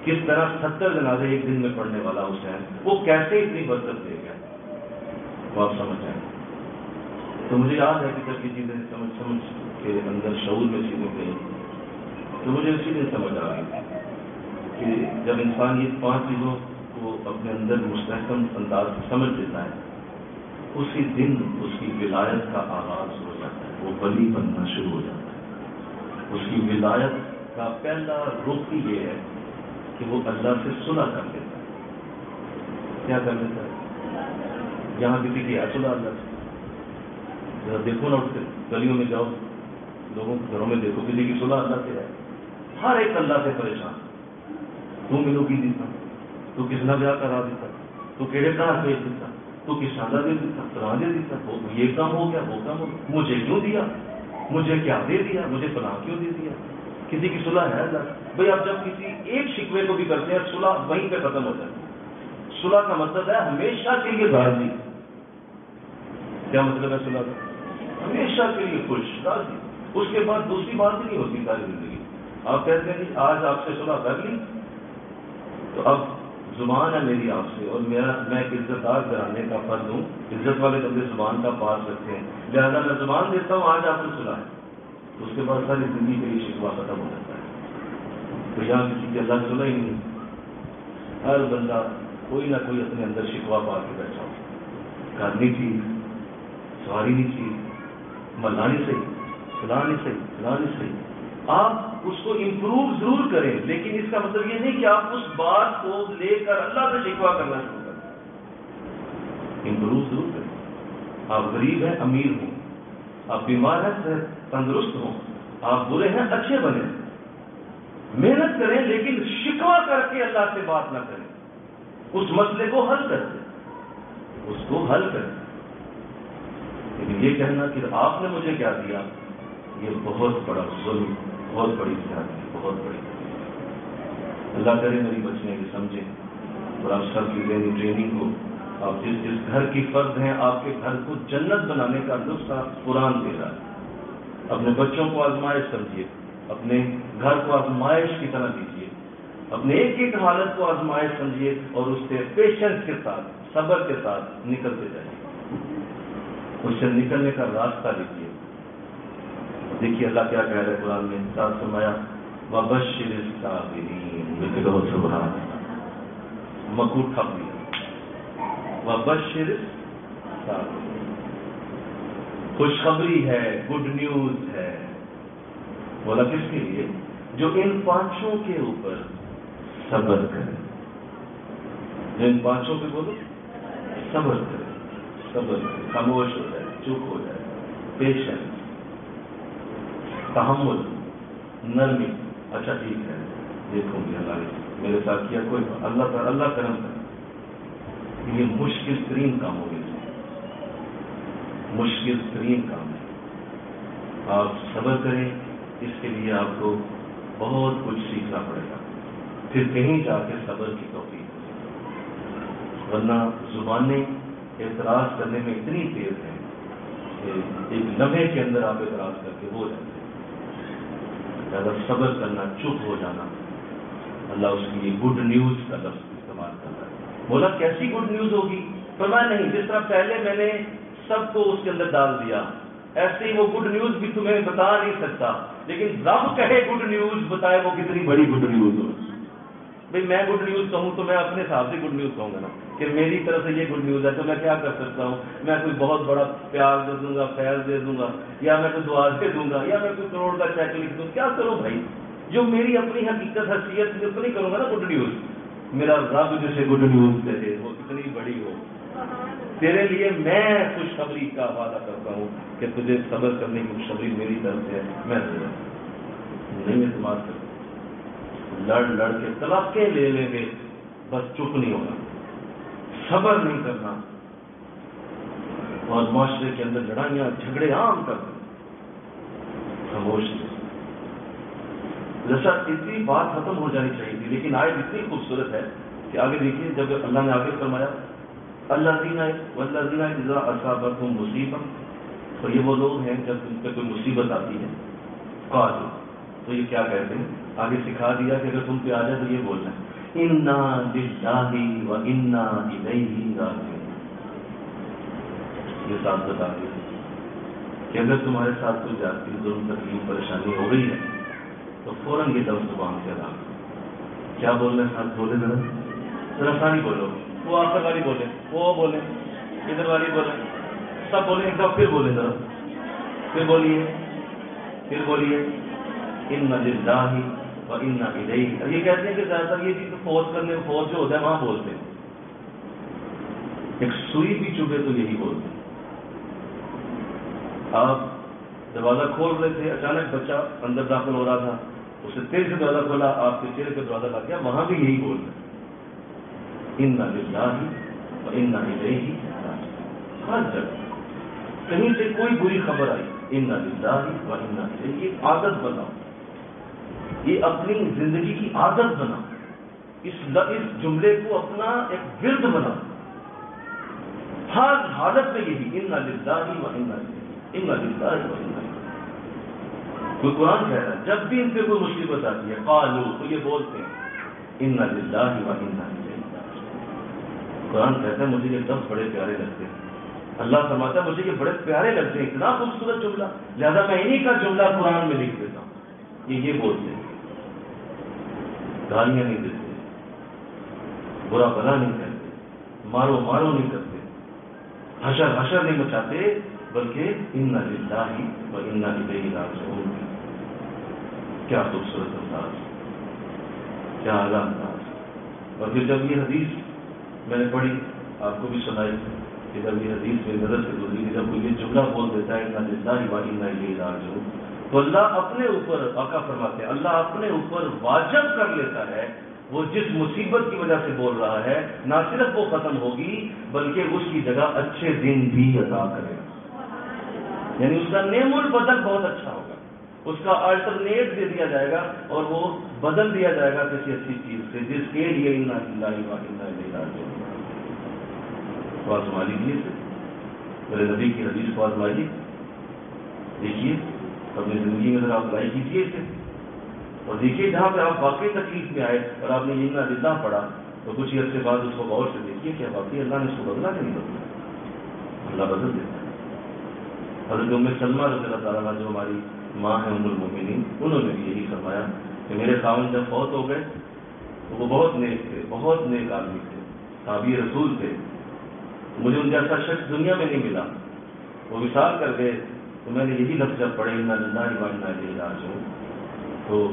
کس طرح 70 جنازے ایک دن میں پڑھنے والا حسین وہ کیسے اتنی برکت دے گیا وہ آپ سمجھ جائیں. تو مجھے یاد ہے کہ جب یہ چیزیں سمجھ کے اندر شعور میں چیزیں گئی تو مجھے اسی دن سمجھ آ گئی کہ جب انسان یہ 5 چیزوں کو اپنے اندر مستحکم انداز سے سمجھ لیتا ہے اسی دن اس کی ولایت کا آغاز ہو جاتا ہے. وہ ولی بننا شروع ہو جاتا ہے. اس کی ولایت کا پہلا رخ ہی یہ ہے کہ وہ اللہ سے صلح کر لیتا ہے. کیا کر لیتا ہے؟ یہاں کسی کی ہے صلح اللہ سے؟ ذرا دیکھو نا، اٹھ کے گلیوں میں جاؤ، لوگوں کے گھروں میں دیکھو، کسی کی صلح اللہ سے ہے؟ ہر ایک اللہ سے پریشان. تو ملو کی دیتا، تو کس نہ بیاہ کرا دیتا، تو کیڑے کہاں بھیج دیتا، تو کس شادہ دے دیتا، طرح دے دیتا، یہ کام ہو گیا، وہ کام ہو گیا، مجھے کیوں دیا، مجھے کیا دے دیا، مجھے فلاں کیوں دے دیا. کسی کی صلح ہے اللہ؟ بھائی آپ جب کسی ایک شکوے کو بھی کرتے ہیں صلح وہیں پہ ختم ہو جاتی ہے. صلح کا مطلب ہے ہمیشہ کے لیے راضی. کیا مطلب ہے صلح کا؟ ہمیشہ کے لیے خوش راضی. اس کے بعد دوسری بات ہی نہیں ہوتی ساری زندگی. آپ کہتے ہیں کہ آج آپ سے صلح کر لی تو اب زبان ہے میری آپ سے، اور میں ایک عزت دار گھرانے کا فرد ہوں. عزت والے بندے زبان کا پاس رکھتے ہیں، لہٰذا میں زبان دیتا ہوں آج آپ سے صلح ہے. اس کے بعد ساری زندگی کے لیے شکوہ ختم ہو جاتا ہے. تو یہاں کسی کی اللہ صلح ہی نہیں. ہر بندہ کوئی نہ کوئی اپنے اندر شکوہ پا کے بیٹھا ہو. کرنی چیز، سواری نہیں چیز، ملانی صحیح، فلانی صحیح، فلانی صحیح. آپ اس کو امپروو ضرور کریں، لیکن اس کا مطلب یہ نہیں کہ آپ اس بات کو لے کر اللہ سے شکوہ کرنا شروع کریں. امپروو ضرور کریں. آپ غریب ہیں امیر ہوں، آپ بیمار ہیں تندرست ہوں، آپ برے ہیں اچھے بنے. محنت کریں لیکن شکوہ کر کے اللہ سے بات نہ کریں. اس مسئلے کو حل کر دیں، اس کو حل کریں. لیکن یہ کہنا کہ آپ نے مجھے کیا دیا، یہ بہت بڑا ظلم، بہت بڑی زیادتی، بہت بڑی. اللہ کرے میری بچنے کی سمجھیں اور آپ سب کی ذہنی ٹریننگ ہو. آپ جس گھر کی فرد ہیں آپ کے گھر کو جنت بنانے کا نسخہ قرآن دے رہا ہے. اپنے بچوں کو آزمائش سمجھیے، اپنے گھر کو آزمائش کی طرح دیجیے، اپنے ایک ایک حالت کو آزمائش سمجھیے اور اس سے پیشنس کے ساتھ، صبر کے ساتھ نکلتے جائیے. اس سے نکلنے کا راستہ دیجیے. دیکھیے اللہ کیا کہہ رہے ہیں قرآن میں، ساتھ فرمایا وَبَشِّرِ الصَّابِرِينَ. بالکل سبحان اللہ، مکو ٹھپ دیا. وَبَشِّرِ الصَّابِرِينَ، خوشخبری ہے، گڈ نیوز ہے. بولا کس کے لیے؟ جو ان 5 کے اوپر صبر کرے. جو ان 5 پہ بولو صبر کرے، صبر کرے، خاموش ہو جائے، چپ ہو جائے، پیشنس، تحمل، نرمی. اچھا ٹھیک ہے، دیکھوں گی اللہ نے میرے ساتھ کیا، کوئی اللہ کرم کرے. یہ مشکل ترین کام ہو گیا، مشکل ترین کام ہے. آپ صبر کریں، اس کے لیے آپ کو بہت کچھ سیکھنا پڑے گا، پھر کہیں جا کے صبر کی توفیق. ورنہ زبانیں اعتراض کرنے میں اتنی تیز ہیں کہ ایک لمحے کے اندر آپ اعتراض کر کے ہو جاتے ہیں. اگر صبر کرنا، چپ ہو جانا، اللہ اس کی گڈ نیوز کا لفظ استعمال کرتا ہے. بولا کیسی گڈ نیوز ہوگی؟ فرمایا نہیں، جس طرح پہلے میں نے سب کو اس کے اندر ڈال دیا ایسے ہی وہ گڈ نیوز بھی تمہیں بتا نہیں سکتا. لیکن رب کہے گڈ نیوز بتائے وہ کتنی بڑی گڈ نیوز ہو. بھئی میں گڈ نیوز کہوں تو میں اپنے حساب سے گڈ نیوز کہوں گا نا کہ میری طرف سے یہ گڈ نیوز ہے، تو میں کیا کر سکتا ہوں؟ میں کوئی بہت بڑا پیار دے دوں گا، فیض دے دوں گا، یا میں کوئی دعا دے دوں گا، یا میں کوئی کروڑ کا چیک لکھ دوں. کیا کروں بھائی؟ جو میری اپنی حقیقت حیثیت سے اپنی کروں گا نا گڈ نیوز. میرا رب جسے گڈ نیوز دے دے وہ کتنی بڑی ہو. تیرے لیے میں خوشخبری کا وعدہ کرتا ہوں کہ تجھے صبر کرنے کی خوشخبری میری طرف سے ہے. میں نہیں اعتماد کرتا، لڑ لڑ کے طلاقیں لے لیں گے، بس چپ نہیں ہونا، صبر نہیں کرنا، اور معاشرے کے اندر لڑائیاں جھگڑے عام کر دیں، خاموش. جیسا اتنی بات ختم ہو جانی چاہیے تھی، لیکن آیت اتنی خوبصورت ہے کہ آگے دیکھیے جب اللہ نے آگے فرمایا الذین اذا اصابتہم مصیبہ، تو یہ وہ لوگ ہیں جب ان پہ کوئی مصیبت آتی ہے قالوا، تو یہ کیا کہتے ہیں؟ آگے سکھا دیا کہ اگر تم پہ آ جائے تو یہ بولنا ہے انا للہ و انا الیہ راجعون. یہ ساتھ بتا دیا کہ اگر تمہارے ساتھ کوئی زیادتی ظلم تکلیف پریشانی ہو رہی ہے تو فوراً یہ لفظ زبان سے ادا کرو. کیا بولنا ہے ساتھ بولے ذرا ساری بولو. وہ آخر والی بولے, وہ بولے, ادھر والی بولے, سب بولے ایک دفعہ پھر بولے ذرا, پھر بولیے انا للہ و انا الیہ. یہ کہتے ہیں کہ زیادہ تر یہ چیز فوج جو ہوتا ہے وہاں بولتے ہیں. ایک سوئی بھی چبھے تو یہی بولتے ہیں. آپ دروازہ کھول رہے تھے, اچانک بچہ اندر داخل ہو رہا تھا, اسے تیز سے دروازہ کھولا, آپ کے چہرے پہ دروازہ لگ گیا, وہاں بھی یہی بول رہے ہیں انا للہ و انا الیہ راجعون. ہر جگہ کہیں سے کوئی بری خبر آئی انا للہ و انا الیہ. یہ عادت بناؤ, یہ اپنی زندگی کی عادت بناؤ, اس جملے کو اپنا ایک ورد بناؤ. ہر حالت میں یہی انا للہ و انا الیہ, انا للہ و انا الیہ. کوئی قرآن کہہ رہا ہے جب بھی ان پہ کوئی مصیبت آتی ہے قالو تو یہ بولتے ہیں انا للہ و انا الیہ. قرآن کہتا ہے مجھے یہ لفظ بڑے پیارے لگتے ہیں. اللہ فرماتا ہے مجھے یہ بڑے پیارے لگتے ہیں, اتنا خوبصورت جملہ, لہذا میں انہی کا جملہ قرآن میں لکھ دیتا ہوں. یہ بولتے ہیں, گالیاں نہیں دیتے, برا بھلا نہیں کہتے, مارو نہیں کرتے, حشر نہیں مچاتے, بلکہ انا للہ و انا الیہ راجعون. کیا خوبصورت انداز, کیا اعلیٰ انداز. اور پھر جب یہ حدیث میں نے پڑھی, آپ کو بھی سنائی, کہ جب یہ حدیث میری نظر سے گزری کہ جب کوئی یہ جملہ بول دیتا ہے انا للہ و انا الیہ راجعون, تو اللہ اپنے اوپر, آقا فرماتے ہیں اللہ اپنے اوپر واجب کر لیتا ہے وہ جس مصیبت کی وجہ سے بول رہا ہے نہ صرف وہ ختم ہوگی بلکہ اس کی جگہ اچھے دن بھی عطا کرے گا. یعنی اس کا نعم البدل بہت اچھا ہوگا, اس کا الٹرنیٹ دے دیا جائے گا اور وہ بدل دیا جائے گا کسی اچھی چیز سے جس کے لیے انا للہ و انا الیہ راجعون. تو آزما لیجیے, میرے نبی کی حدیث کو آزمائیے, دیکھیے اپنی زندگی میں ذرا آپ اپلائی کیجیے اسے, اور دیکھیے جہاں پہ آپ واقعی تکلیف میں آئے اور آپ نے انا للہ پڑھا تو کچھ ہی عرصے بعد اس کو غور سے دیکھیے کہ واقعی اللہ نے اس کو بدلا کہ نہیں بدلا. اللہ بدل دیتا ہے. حضرت ام سلمہ رضی اللہ تعالیٰ عنہ جو ہماری ماں ہیں ام المومنین, انہوں نے بھی یہی فرمایا کہ میرے خاوند جب فوت ہو گئے تو وہ بہت نیک تھے, بہت نیک آدمی تھے, صحابی رسول تھے, مجھے ان جیسا شخص دنیا میں نہیں ملا. وہ وصال کر گئے تو میں نے یہی لفظ جب پڑھے انا للہ و انا الیہ راجعون تو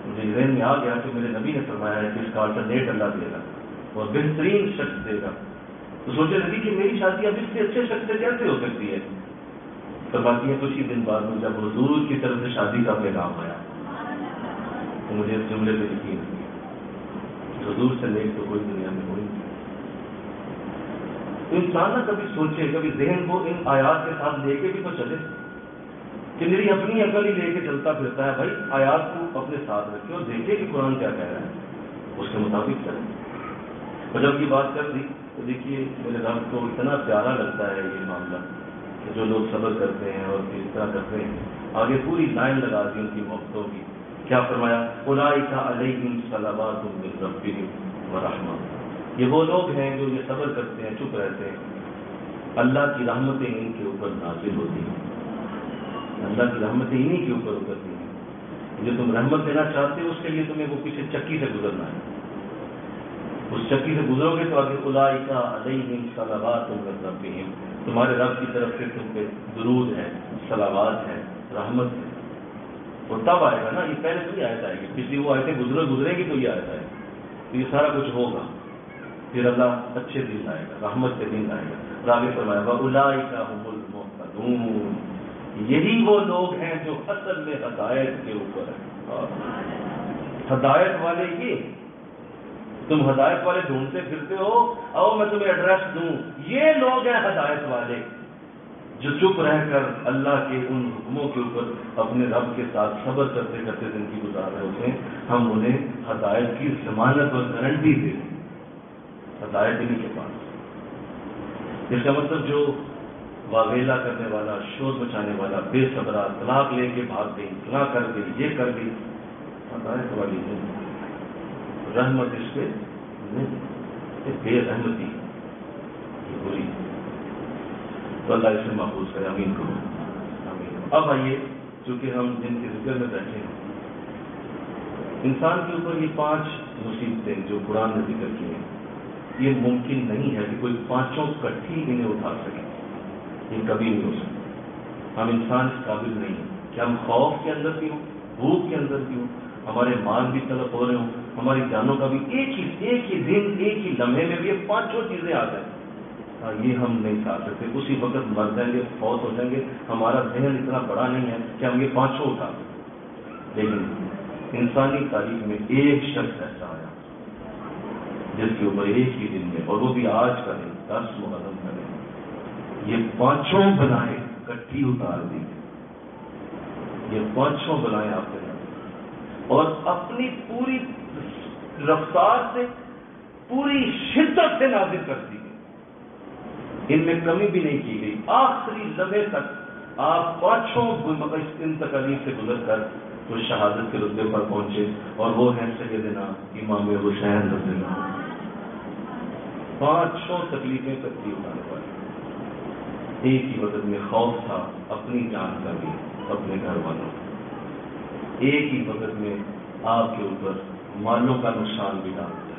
مجھے ذہن میں آ گیا کہ میرے نبی نے فرمایا ہے کہ اس کا الٹرنیٹ اللہ دے گا اور بہترین شخص دے گا. تو سوچے نبی کہ میری شادی اب اس سے اچھے شخص سے کیسے ہو سکتی ہے. فرماتی ہے کچھ ہی دن بعد میں جب حضور کی طرف سے شادی کا پیغام آیا تو مجھے اس جملے پہ یقین ہے حضور سے نیک تو کوئی دنیا میں ہوئی نہیں. انسان نہ کبھی سوچے, کبھی ذہن کو ان آیات کے ساتھ لے کے بھی تو چلے کہ میری اپنی عقل ہی لے کے چلتا پھرتا ہے. بھائی آیات کو اپنے ساتھ رکھے اور دیکھے کہ قرآن کیا کہہ رہا ہے, اس کے مطابق چلے. اور جب یہ بات کر دی تو دیکھیے میرے رب کو اتنا پیارا لگتا ہے یہ معاملہ کہ جو لوگ صبر کرتے ہیں اور اس طرح کرتے ہیں. آگے پوری لائن لگا دی ان کی محبتوں کی. کیا فرمایا, اولئک علیہم صلوات من ربہم ورحمہ. یہ وہ لوگ ہیں جو یہ صبر کرتے ہیں, چپ رہتے ہیں, اللہ کی رحمتیں ان کے اوپر نازل ہوتی ہیں. اللہ کی رحمتیں انہی کے اوپر اترتی ہیں. جو تم رحمت دینا چاہتے ہو اس کے لیے تمہیں وہ کسی چکی سے گزرنا ہے. اس چکی سے گزرو گے تو آگے اولئک علیہم صلوات من ربہم, تمہارے رب کی طرف سے تم پہ درود ہے, صلوات ہے, رحمت ہے. اور تب آئے گا نا, یہ پہلے تو یہ آیت آئے گی, پچھلی وہ آیتیں گزرے گی تو یہ آیت آئے گی. تو یہ سارا کچھ ہوگا, پھر اللہ اچھے دن لائے گا, رحمت کے دن لائے گا. آگے فرمایا وَأُولَٰئِكَ هُمُ الْمُهْتَدُونَ, یہی وہ لوگ ہیں جو اصل میں ہدایت کے اوپر ہیں. ہدایت والے یہ, تم ہدایت والے ڈھونڈتے پھرتے ہو, آؤ میں تمہیں ایڈریس دوں. یہ لوگ ہیں ہدایت والے جو چپ رہ کر اللہ کے ان حکموں کے اوپر اپنے رب کے ساتھ صبر کرتے کرتے زندگی گزار رہے ہوتے ہیں. ہم انہیں ہدایت کی ضمانت اور گارنٹی دے دیں. ہدایت انہیں کے پاس. اس کا مطلب جو واویلا کرنے والا, شور مچانے والا, بے صبرا, طلاق لے کے بھاگ گئی, طلاق کر گئی, یہ کر گئی, ہدایت والی نہیں. رحمت اس پہ نہیں، یہ بے رحمتی یہ بری، تو اللہ اسے محفوظ کرے، آمین کرو آمین۔ اب آئیے، چونکہ ہم جن کے ذکر میں بیٹھے ہیں، انسان کے اوپر یہ 5 مصیبتیں جو قرآن نے ذکر کی ہیں، یہ ممکن نہیں ہے کہ کوئی 5 کٹھی انہیں اٹھا سکے، یہ کبھی نہیں ہو سکتا۔ ہم انسان اس قابل نہیں ہیں کہ ہم خوف کے اندر بھی ہوں، بھوک کے اندر بھی ہوں، ہمارے مال بھی طلب ہو رہے ہوں، ہماری جانوں کا بھی ایک ہی دن ایک ہی لمحے میں بھی یہ 5 چیزیں آ جائیں، یہ ہم نہیں کھا سکتے، اسی وقت مر جائیں گے، فوت ہو جائیں گے۔ ہمارا ذہن اتنا بڑا نہیں ہے کہ ہم یہ 5 اٹھا سکیں۔ لیکن انسانی تاریخ میں ایک شخص ایسا آیا جس کے اوپر ایک ہی دن میں، اور وہ بھی آج کا دن 10 محرم کا دن، یہ 5 بلائیں کٹھی اتار دی، یہ 5 بلائیں آپ نے اور اپنی پوری رفتار سے، پوری شدت سے نازل کر دی، ان میں کمی بھی نہیں کی گئی۔ آخری لمحے تک آپ 5 ان تکالیف سے گزر کر وہ شہادت کے رتبے پر پہنچے، اور وہ ہیں سیدنا امام حسین رضی اللہ عنہ۔ 5 تکلیفیں کٹھی اٹھانے والے، ایک ہی وقت میں خوف تھا اپنی جان کا بھی، اپنے گھر والوں کا، ایک ہی وقت میں آپ کے اوپر مالوں کا نقصان بھی ڈال دیا،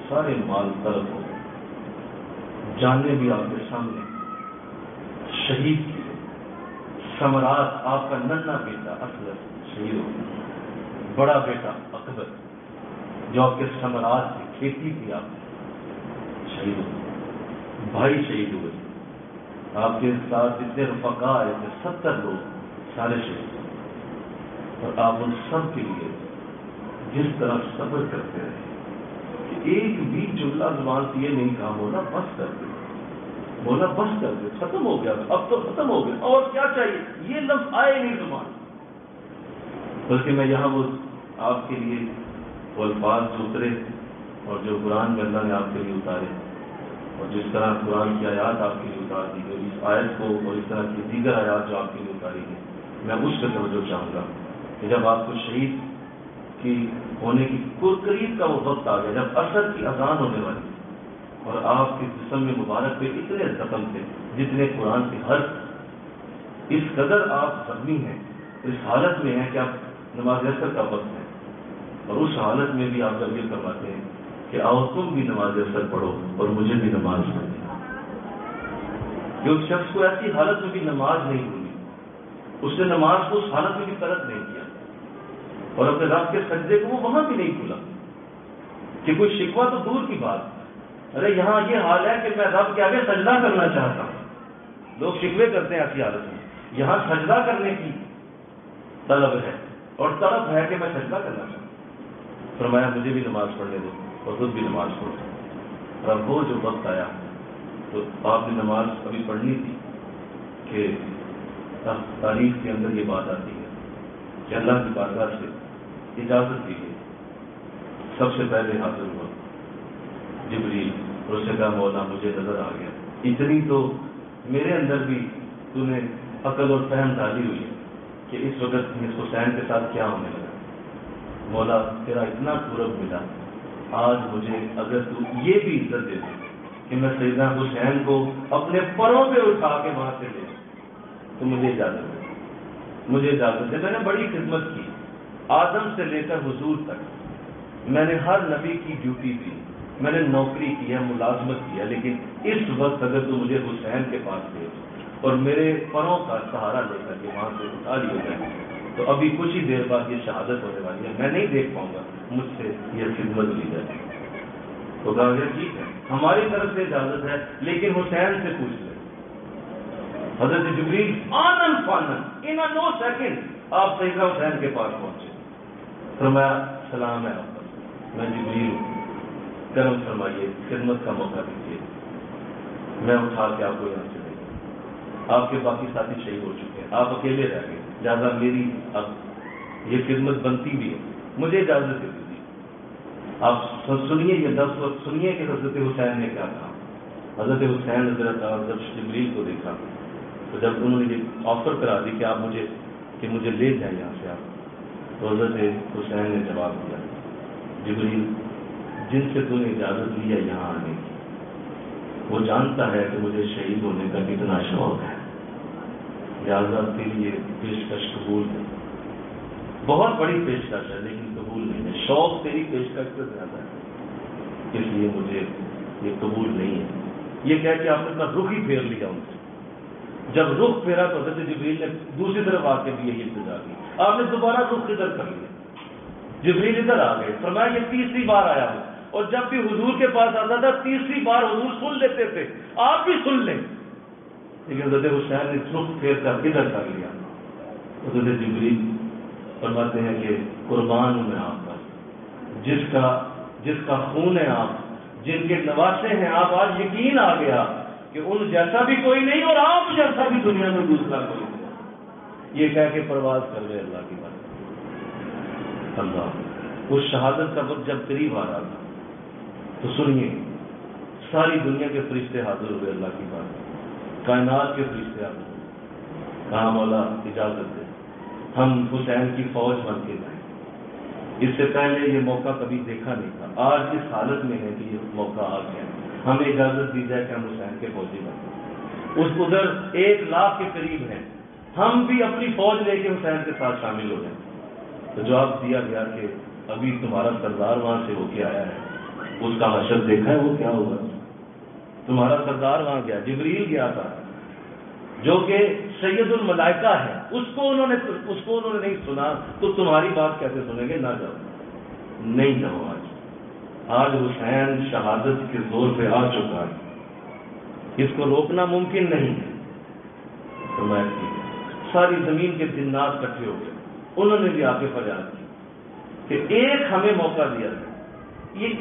سارے مال طلب ہو گئے، جاننے بھی آپ کے سامنے شہید کیے، ثمرات آپ کا ننھا بیٹا اصغر شہید ہو گیا، بڑا بیٹا اکبر جو آپ کے ثمرات کی کھیتی تھی آپ نے، شہید ہو گئے، بھائی شہید ہوئے، آپ کے ساتھ جتنے رفقا آئے تھے 70 لوگ سارے شہید ہوئے، اور آپ ان سب کے لیے جس طرح صبر کرتے رہے کہ ایک بھی جملہ زبان سے یہ نہیں کہا مولا بس کر دے، مولا بس کر دے، ختم ہو گیا، اب تو ختم ہو گیا، اور کیا چاہیے، یہ لفظ آئے نہیں زبان، بلکہ میں یہاں وہ آپ کے لیے وہ الفاظ جو اترے اور جو قرآن میں اللہ نے آپ کے لیے اتارے، اور جس طرح قرآن کی آیات آپ کے لیے اتار دی گئی، اس آیت کو اور اس طرح کی دیگر آیات جو آپ کے لیے اتاری گئی، میں اس پہ توجہ چاہوں گا کہ جب آپ کو شہید کی ہونے کی قریب کا وہ وقت آ گیا، جب عصر کی اذان ہونے والی اور آپ کے جسم میں مبارک پہ اتنے زخم تھے جتنے قرآن کے حرف، اس قدر آپ زخمی ہیں، اس حالت میں ہیں کہ آپ نماز عصر کا وقت ہے، اور اس حالت میں بھی آپ جب یہ فرماتے ہیں کہ آؤ تم بھی نماز عصر پڑھو اور مجھے بھی نماز پڑھنی، کہ اس شخص کو ایسی حالت میں بھی نماز نہیں ہوئی، اس نے نماز کو اس حالت میں بھی ترک نہیں کیا، اور اپنے رب کے سجدے کو وہ وہاں بھی نہیں بھولا، کہ کوئی شکوہ تو دور کی بات، ارے یہاں یہ حال ہے کہ میں رب کے آگے سجدہ کرنا چاہتا ہوں، لوگ شکوے کرتے ہیں ایسی حالت میں، یہاں سجدہ کرنے کی طلب ہے اور طلب ہے کہ میں سجدہ کرنا چاہتا ہوں، فرمایا مجھے بھی نماز پڑھنے دو اور خود بھی نماز پڑھو، اور اب وہ جو وقت آیا تو آپ نے نماز ابھی پڑھنی تھی کہ تاریخ کے اندر یہ بات آتی ہے کہ اللہ کی بارگاہ سے اجازت دی گئی، سب سے پہلے حاضر ہوا جبریل، اور اس نے کہا مولا مجھے نظر آ گیا، اتنی تو میرے اندر بھی تو نے عقل اور فہم ڈالی ہوئی ہے کہ اس وقت اس حسین کے ساتھ کیا ہونے لگا، مولا تیرا اتنا قرب ملا، آج مجھے اگر تو یہ بھی عزت دے دے کہ میں سیدنا حسین کو اپنے پروں پہ اٹھا کے وہاں سے لے تو مجھے اجازت دے، مجھے اجازت دے، میں نے بڑی خدمت کی، آدم سے لے کر حضور تک میں نے ہر نبی کی ڈیوٹی دی، میں نے نوکری کی ہے، ملازمت کی ہے، لیکن اس وقت اگر تو مجھے حسین کے پاس لے اور میرے پروں کا سہارا لے کر کے وہاں سے اٹھا لیا جائے تو ابھی کچھ ہی دیر بعد یہ شہادت ہونے والی ہے، میں نہیں دیکھ پاؤں گا، مجھ سے یہ خدمت لی جائے، تو کہا گیا ٹھیک ہے ہماری طرف سے اجازت ہے، لیکن حسین سے پوچھ لیں۔ حضرت جبریل آنن فانن ان 9 سیکنڈ آپ سیدنا حسین کے پاس پہنچے، فرمایا سلام ہے آپ پر، میں جبریل ہوں، کرم فرمائیے، خدمت کا موقع دیجیے، میں اٹھا کے آپ کو یہاں سے لے گا، آپ کے باقی ساتھی شہید ہو چکے ہیں، آپ اکیلے رہ گئے، لہٰذا میری اب یہ خدمت بنتی بھی ہے، مجھے اجازت دے دیجیے، آپ سنیے یہ لفظ وقت سنیے کہ حضرت حسین نے کیا کہا۔ حضرت حسین حضرت جب جبریل کو دیکھا تو جب انہوں نے یہ آفر کرا دی کہ آپ مجھے لے جائیں یہاں سے آپ، تو حضرت حسین نے جواب دیا جبریل جن سے تو نے اجازت لیا یہاں آنے کی، وہ جانتا ہے کہ مجھے شہید ہونے کا کتنا شوق ہے، لہٰذا تیری یہ پیشکش قبول ہے، بہت بڑی پیشکش ہے لیکن قبول نہیں ہے، شوق تیری پیشکش سے زیادہ ہے، اس لیے مجھے یہ قبول نہیں ہے۔ یہ کہہ کے آپ نے اپنا رخ ہی پھیر لیا ان سے۔ جب رخ پھیرا تو حضرت جبریل نے دوسری طرف آ کے بھی یہی ابتدا کی، آپ نے دوبارہ رخ ادھر کر لیا، جبریل ادھر آ گئے، فرمایا یہ تیسری بار آیا ہوں، اور جب بھی حضور کے پاس آتا تھا تیسری بار حضور سن لیتے تھے، آپ بھی سن لیں، لیکن حضرت حسین نے رخ پھیر کر ادھر کر لیا۔ حضرت جبریل فرماتے ہیں کہ قربان ہوں میں آپ پر، جس کا خون ہے آپ، جن کے نواسے ہیں آپ، آج یقین آ گیا کہ ان جیسا بھی کوئی نہیں اور آپ جیسا بھی دنیا میں دوسرا کوئی نہیں۔ یہ کہہ کے پرواز کر گئے اللہ کی بات۔ اللہ اس شہادت کا وقت جب قریب آ رہا تھا تو سنیے، ساری دنیا کے فرشتے حاضر ہوئے اللہ کی بات، کائنات کے فرشتے حاضر ہوئے، کہا مولا اجازت دے ہم حسین کی فوج بن کے جائیں۔ اس سے پہلے یہ موقع کبھی دیکھا نہیں تھا، آج اس حالت میں ہے کہ یہ موقع آ گیا، ہمیں اجازت دی جائے کہ ہم حسین کے فوجی بنیں۔ اس ادھر 1 لاکھ کے قریب ہیں، ہم بھی اپنی فوج لے کے حسین کے ساتھ شامل ہو جائیں۔ تو جواب دیا گیا کہ ابھی تمہارا سردار وہاں سے ہو کے آیا ہے، اس کا حشر دیکھا ہے وہ کیا ہوگا، تمہارا سردار وہاں گیا، جبریل گیا تھا جو کہ سید الملائکہ ہے، اس کو انہوں نے نہیں سنا، تو تمہاری بات کیسے سنیں گے؟ نہ جاؤ، نہیں جاؤ۔ آج حسین شہادت کے زور پہ آ چکا ہے، اس کو روکنا ممکن نہیں ہے۔ فرمایا ساری زمین کے جنات اکٹھے ہو گئے، انہوں نے بھی آ کے فریاد کی کہ ایک ہمیں موقع دیا جائے، یہ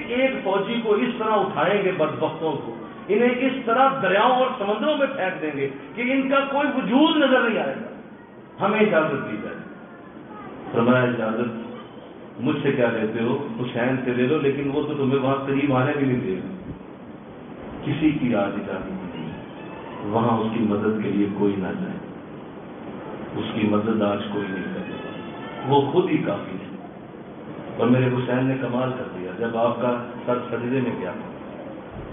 ایک فوجی کو اس طرح اٹھائیں گے بدبختوں کو، انہیں اس طرح دریاؤں اور سمندروں میں پھینک دیں گے کہ ان کا کوئی وجود نظر نہیں آئے گا، ہمیں اجازت دی جائے۔ فرمایا اجازت مجھ سے کیا لیتے ہو، حسین سے لے لو، لیکن وہ تو تمہیں وہاں قریب آنے بھی نہیں دے گا، کسی کی آج اجازت نہیں ہے، وہاں اس کی مدد کے لیے کوئی نہ جائے، اس کی مدد آج کوئی نہیں کرے، وہ خود ہی کافی ہے۔ اور میرے حسین نے کمال کر دیا، جب آپ کا سر سجدے میں گیا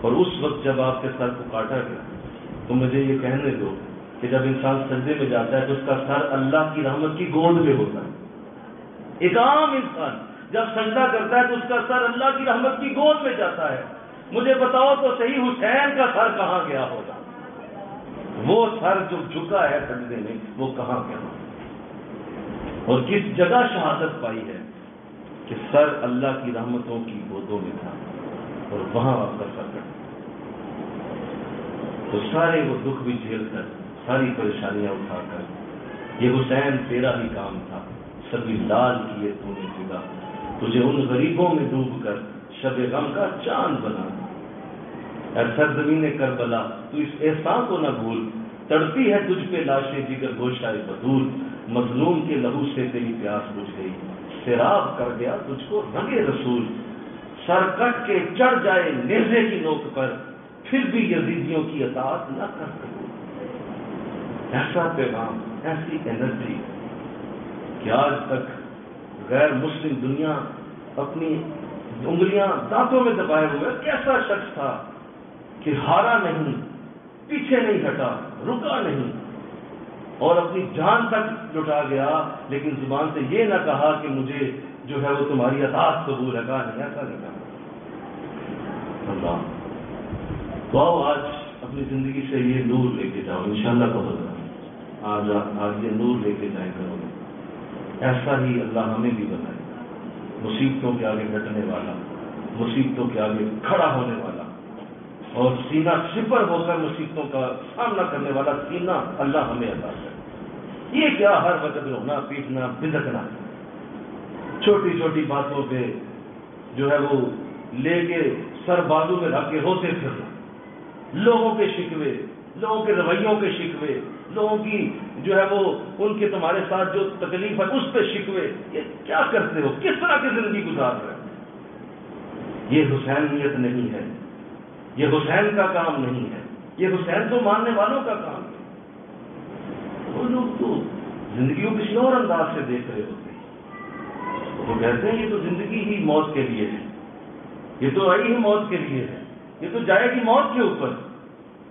اور اس وقت جب آپ کے سر کو کاٹا گیا، تو مجھے یہ کہنے دو کہ جب انسان سجدے میں جاتا ہے تو اس کا سر اللہ کی رحمت کی گود میں ہوتا ہے۔ ایک عام انسان جب سجدہ کرتا ہے تو اس کا سر اللہ کی رحمت کی گود میں جاتا ہے، مجھے بتاؤ تو صحیح حسین کا سر کہاں گیا ہوگا؟ وہ سر جو جھکا ہے سجدے میں وہ کہاں گیا ہوگا؟ اور کس جگہ شہادت پائی ہے کہ سر اللہ کی رحمتوں کی گودوں میں تھا اور وہاں آپ کا سر کٹا۔ تو سارے وہ دکھ بھی جھیل کر، ساری پریشانیاں اٹھا کر، یہ حسین تیرا ہی کام تھا، سبھی لال کیے تو نے جگہ، تجھے ان غریبوں میں ڈوب کر شب غم کا چاند بنا۔ اے سرزمین کربلا تو اس احسان کو نہ بھول، تڑپی ہے تجھ پہ لاشیں جگر گوشائے بدور، مظلوم کے لہو سے تیری پیاس بجھ گئی، سیراب کر گیا تجھ کو رنگ رسول، سر کٹ کے چڑھ جائے نیزے کی نوک پر، پھر بھی یزیدیوں کی اطاعت نہ کر سکے۔ ایسا پیغام، ایسی انرجی کہ آج تک غیر مسلم دنیا اپنی انگلیاں دانتوں میں دبائے ہوئے، کیسا شخص تھا کہ ہارا نہیں، پیچھے نہیں ہٹا، رکا نہیں اور اپنی جان تک لٹا گیا، لیکن زبان سے یہ نہ کہا کہ مجھے جو ہے وہ تمہاری اطاعت قبول ہے، کہا نہیں، ایسا نہیں کہا۔ اللہ تو آؤ آج اپنی زندگی سے یہ نور لے کے جاؤ، انشاءاللہ قبول آج یہ نور لے کے جائیں کرو، ایسا ہی اللہ ہمیں بھی بنائے، مصیبتوں کے آگے ڈٹنے والا، مصیبتوں کے آگے کھڑا ہونے والا اور سینہ سپر ہو کر مصیبتوں کا سامنا کرنے والا سینہ اللہ ہمیں عطا کرے۔ یہ کیا ہر وقت رونا پیٹنا بھدکنا، چھوٹی چھوٹی باتوں پہ جو ہے وہ لے کے سر بازو میں رکھ کے روتے پھرنا، لوگوں کے شکوے، لوگوں کے رویوں کے شکوے، لوگوں کی جو ہے وہ ان کے تمہارے ساتھ جو تکلیف ہے اس پہ شکوے، یہ کیا کرتے ہو؟ کس طرح کی زندگی گزار رہے ہیں؟ یہ حسینیت نہیں ہے، یہ حسین کا کام نہیں ہے، یہ حسین تو ماننے والوں کا کام ہے۔ وہ لوگ تو زندگی کو کسی اور انداز سے دیکھ رہے ہوتے ہیں، وہ کہتے ہیں یہ تو زندگی ہی موت کے لیے ہے، یہ تو آئی ہی موت کے لیے ہے، یہ تو جائے گی موت کے اوپر۔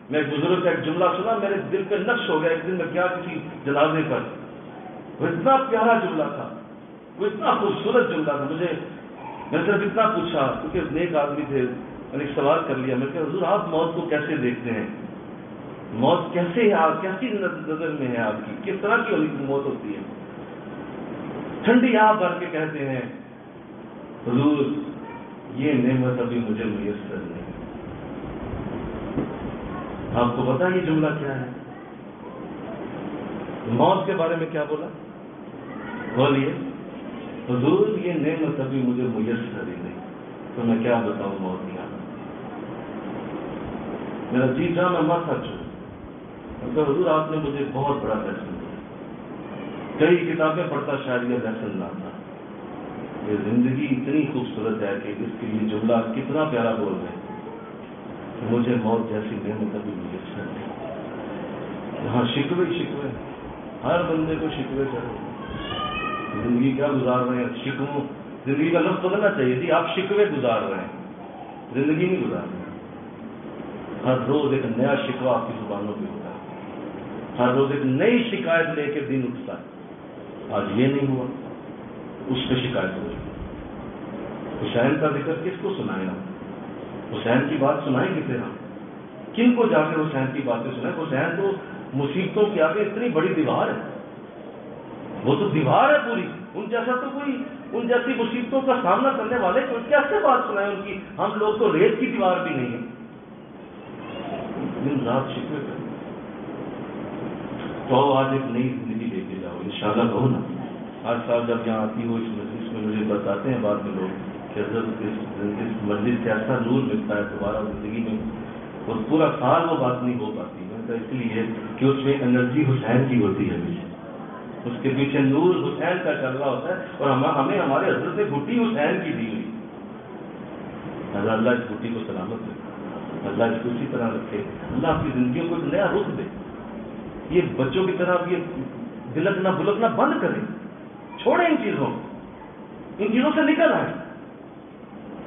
میں ایک بزرگ کا ایک جملہ سنا، میرے دل پہ نقش ہو گیا۔ ایک دن میں کیا کسی جنازے پر، وہ اتنا پیارا جملہ تھا، وہ اتنا خوبصورت جملہ تھا۔ میں صرف اتنا پوچھا، کیونکہ نیک آدمی تھے، میں نے ایک سوال کر لیا، میں کہ حضور آپ موت کو کیسے دیکھتے ہیں؟ موت کیسے ہے، آپ کیسی نظر میں ہے آپ کی، کس طرح کی موت ہوتی ہے؟ ٹھنڈی آب بھر کے کہتے ہیں حضور یہ نعمت ابھی مجھے میسر نہیں۔ آپ کو پتا یہ جملہ کیا ہے؟ موت کے بارے میں کیا بولا؟ بولیے، حضور یہ نعمت ابھی مجھے میسر ہی نہیں، تو میں کیا بتاؤں موت کیا۔ میرا جی جان میں ماتھا چھوڑ، حضور آپ نے مجھے بہت بڑا لیسن دیا، کئی کتابیں پڑھتا شاید یہ لیسن نہ تھا۔ یہ زندگی اتنی خوبصورت ہے کہ اس کے لیے جملہ کتنا پیارا بول رہے ہیں کہ مجھے موت جیسی نعمت ابھی میسر نہیں۔ یہاں شکوے شکوے، ہر بندے کو شکوے کرو، زندگی کیا گزار رہے ہیں؟ شکووں، زندگی کا لفظ بدلنا چاہیے تھی، آپ شکوے گزار رہے ہیں، زندگی نہیں گزار رہے۔ ہر روز ایک نیا شکوہ آپ کی زبانوں پہ ہوتا ہے، ہر روز ایک نئی شکایت لے کے دن اٹھتا ہے۔ آج یہ نہیں ہوا، اس پہ شکایت ہو رہی۔ حسین کا ذکر کس کو سنائیں ہم؟ حسین کی بات سنائیں گے پھر ہم کن کو جا کے حسین کی باتیں سنائیں؟ حسین تو مصیبتوں کے آگے اتنی بڑی دیوار ہے، وہ تو دیوار ہے پوری، ان جیسا تو کوئی، ان جیسی مصیبتوں کا سامنا کرنے والے کو کیسے بات سنائیں ان کی؟ ہم لوگ تو ریت کی دیوار بھی نہیں ہے، دن رات شکوے کریں۔ تو آج ایک نئی زندگی لے کے جاؤ انشاءاللہ، کہو نا۔ آج صاحب جب یہاں آتی ہو اس مجلس میں، مجھے بتاتے ہیں بعد میں لوگ کہ حضرت اس مجلس سے ایسا نور ملتا ہے دوبارہ زندگی میں، اور پورا سال وہ بات نہیں ہو پاتی۔ اس لیے کہ اس میں انرجی حسین کی ہوتی ہے، اس کے پیچھے نور حسین کا چل رہا ہوتا ہے، اور ہمیں ہمارے حضرت نے گھٹی حسین کی دی ہوئی۔ اللہ اس گھٹی کو سلامت رکھے، اللہ اس کو اسی طرح رکھے، اللہ آپ کی زندگیوں کو ایک نیا رخ دے۔ یہ بچوں کی طرح یہ دلکنا بلکنا بند کریں، چھوڑیں ان چیزوں سے نکل آئیں،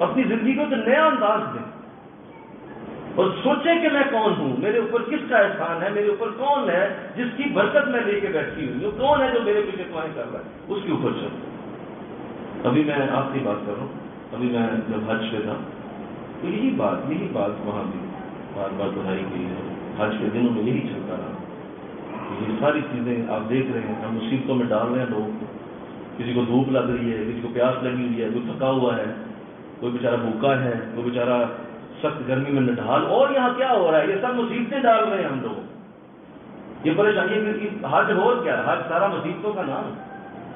اپنی زندگی کو ایک نیا انداز دیں، اور سوچیں کہ میں کون ہوں، میرے اوپر کس کا احسان ہے، میرے اوپر کون ہے جس کی برکت میں لے کے بیٹھی ہوئی ہوں، کون ہے جو میرے پیچھے دعائیں کر رہا ہے، اس کے اوپر چلو۔ ابھی میں آخری بات کر رہا ہوں، ابھی میں جب حج پہ تھا تو یہی بات وہاں بھی بار بار دہرائی گئی ہے، حج کے دنوں میں یہی چلتا رہا۔ یہ ساری چیزیں آپ دیکھ رہے ہیں، ہم مصیبتوں میں ڈال رہے ہیں لوگ، کسی کو دھوپ لگ رہی ہے، کسی کو پیاس لگی ہوئی ہے، کوئی تھکا ہوا ہے، کوئی بیچارہ بھوکا ہے، کوئی بیچارہ سخت گرمی میں نڈھال، اور یہاں کیا ہو رہا ہے؟ یہ سب مصیبتیں ڈال رہے ہیں ہم لوگ، یہ پریشانی ہے۔ حج اور کیا ہے؟ حج سارا مصیبتوں کا نام،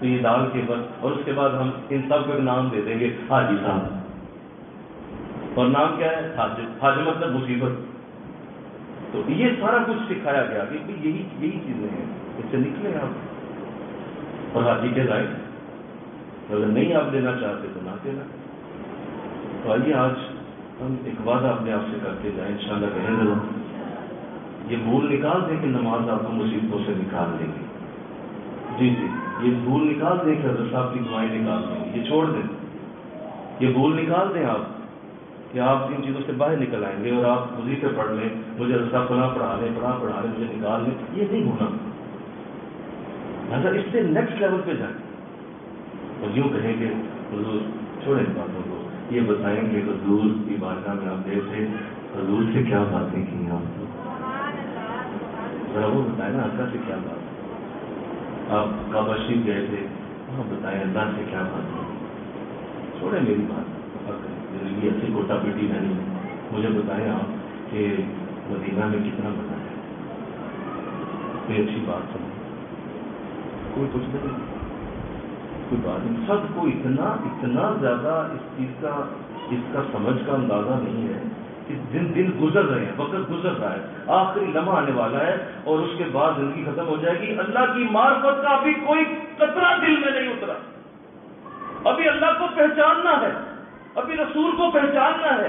تو یہ ڈال کے بس، اور اس کے بعد ہم ان سب کو ایک نام دے دیں گے، حاجی صاحب، اور نام کیا ہے؟ حج مطلب مصیبت۔ تو یہ سارا کچھ سکھایا گیا کہ یہی چیزیں ہیں، اس سے نکلیں آپ، اور حاجی کے لائق، اگر نہیں آپ لینا چاہتے تو نہ دینا۔ تو آئیے آج ہم ایک وعدہ اپنے آپ سے کر کے جائیں، انشاءاللہ کہیں ضرور یہ بھول نکال دیں کہ نماز آپ کو مصیبتوں سے نکال دیں گے، جی یہ بھول نکال دیں کہ حضرت صاحب کی دعائیں نکال دیں گے، یہ چھوڑ دیں، یہ بھول نکال دیں آپ کہ آپ ان چیزوں سے باہر نکل آئیں گے، اور آپ وظیفے پڑھ لیں، مجھے حضرت صاحب فلاں پڑھا لیں، مجھے نکال لیں، یہ نہیں ہونا۔ اگر اس سے نیکسٹ لیول پہ جائیں اور یوں کہیں کہ حضور چھوڑیں باتوں کو، یہ بتائیں کہ حضور کی بارگاہ میں آپ گئے تھے، حضور سے کیا باتیں کی آپ کو، ذرا وہ بتائیں نا، اللہ سے کیا بات، آپ کعبہ شریف گئے تھے، وہاں بتائیں اللہ سے کیا بات ہے، چھوڑیں میری بات، زندگی اچھی کوٹا پیٹی نہیں ہے، مجھے بتائیں آپ کہ مدینہ میں کتنا بتایا، کوئی اچھی بات سنیں، کوئی کچھ نہیں، کوئی بات نہیں، سب کو اتنا زیادہ اس کا سمجھ کا اندازہ نہیں ہے کہ دن گزر رہے ہیں، وقت گزر رہا ہے، آخری لمحہ آنے والا ہے، اور اس کے بعد زندگی ختم ہو جائے گی۔ اللہ کی معرفت کا ابھی کوئی قطرہ دل میں نہیں اترا، ابھی اللہ کو پہچاننا ہے، ابھی رسول کو پہچاننا ہے،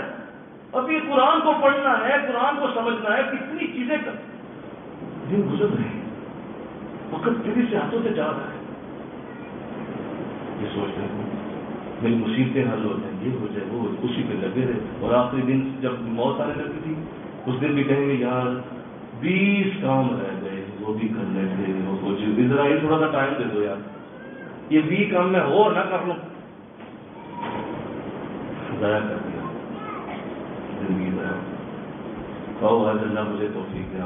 ابھی قرآن کو پڑھنا ہے، قرآن کو سمجھنا ہے، کتنی چیزیں دن گزر رہے ہیں، وقت تیزی سے ہاتھوں سے جا رہا ہے۔ یہ سوچ رہے ہیں میری مصیبتیں حل ہو جائیں گی، یہ ہو جائے وہ ہو جائے، اسی پہ لگے رہے، اور آخری دن جب موت آنے لگتی تھی اس دن بھی کہیں گے یار 20 کام رہ گئے وہ بھی کرنے تھے، وہ کچھ اسرائیل تھوڑا سا ٹائم دے دو یار، یہ 20 کام میں اور نہ کر لوں، ضائع کر دیا زندگی ضائع۔ کہو حضرت اللہ مجھے توفیق دے،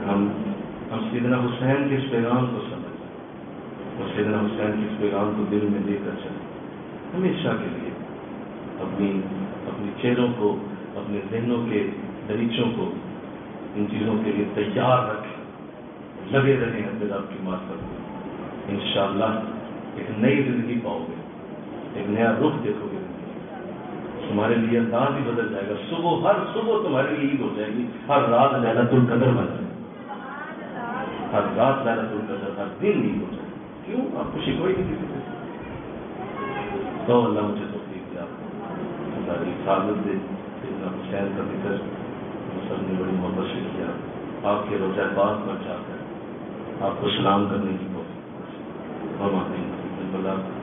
ہم سیدنا حسین کے اس پیغام کو سمجھیں اور سیدنا حسین کے اس پیغام کو دل میں لے کر چلیں، ہمیشہ کے لیے اپنی چہروں کو، اپنے ذہنوں کے دریچوں کو ان چیزوں کے لیے تیار رکھیں، لگے رہیں اپنے رب کی معرفت میں، انشاءاللہ ایک نئی زندگی پاؤ گے، ایک نیا رخ دیکھو گے، تمہارے لیے انداز ہی بدل جائے گا، ہر صبح تمہارے لیے عید ہو جائے گی، ہر رات ليلۃ القدر بن جائے گی، ہر رات ليلۃ القدر، ہر دن عید ہو جائے گی۔ کیوں آپ کو شکوئی نہیں کسی سے؟ تو اللہ مجھے توفیق دے، آپ کو اللہ کی حفاظت دے، سیدنا حسین کا ذکر سب نے بڑی محبت سے کیا، آپ کے روضہ پاک پر جا کر آپ کو سلام کرنے کی کوشش فرماتے ہیں۔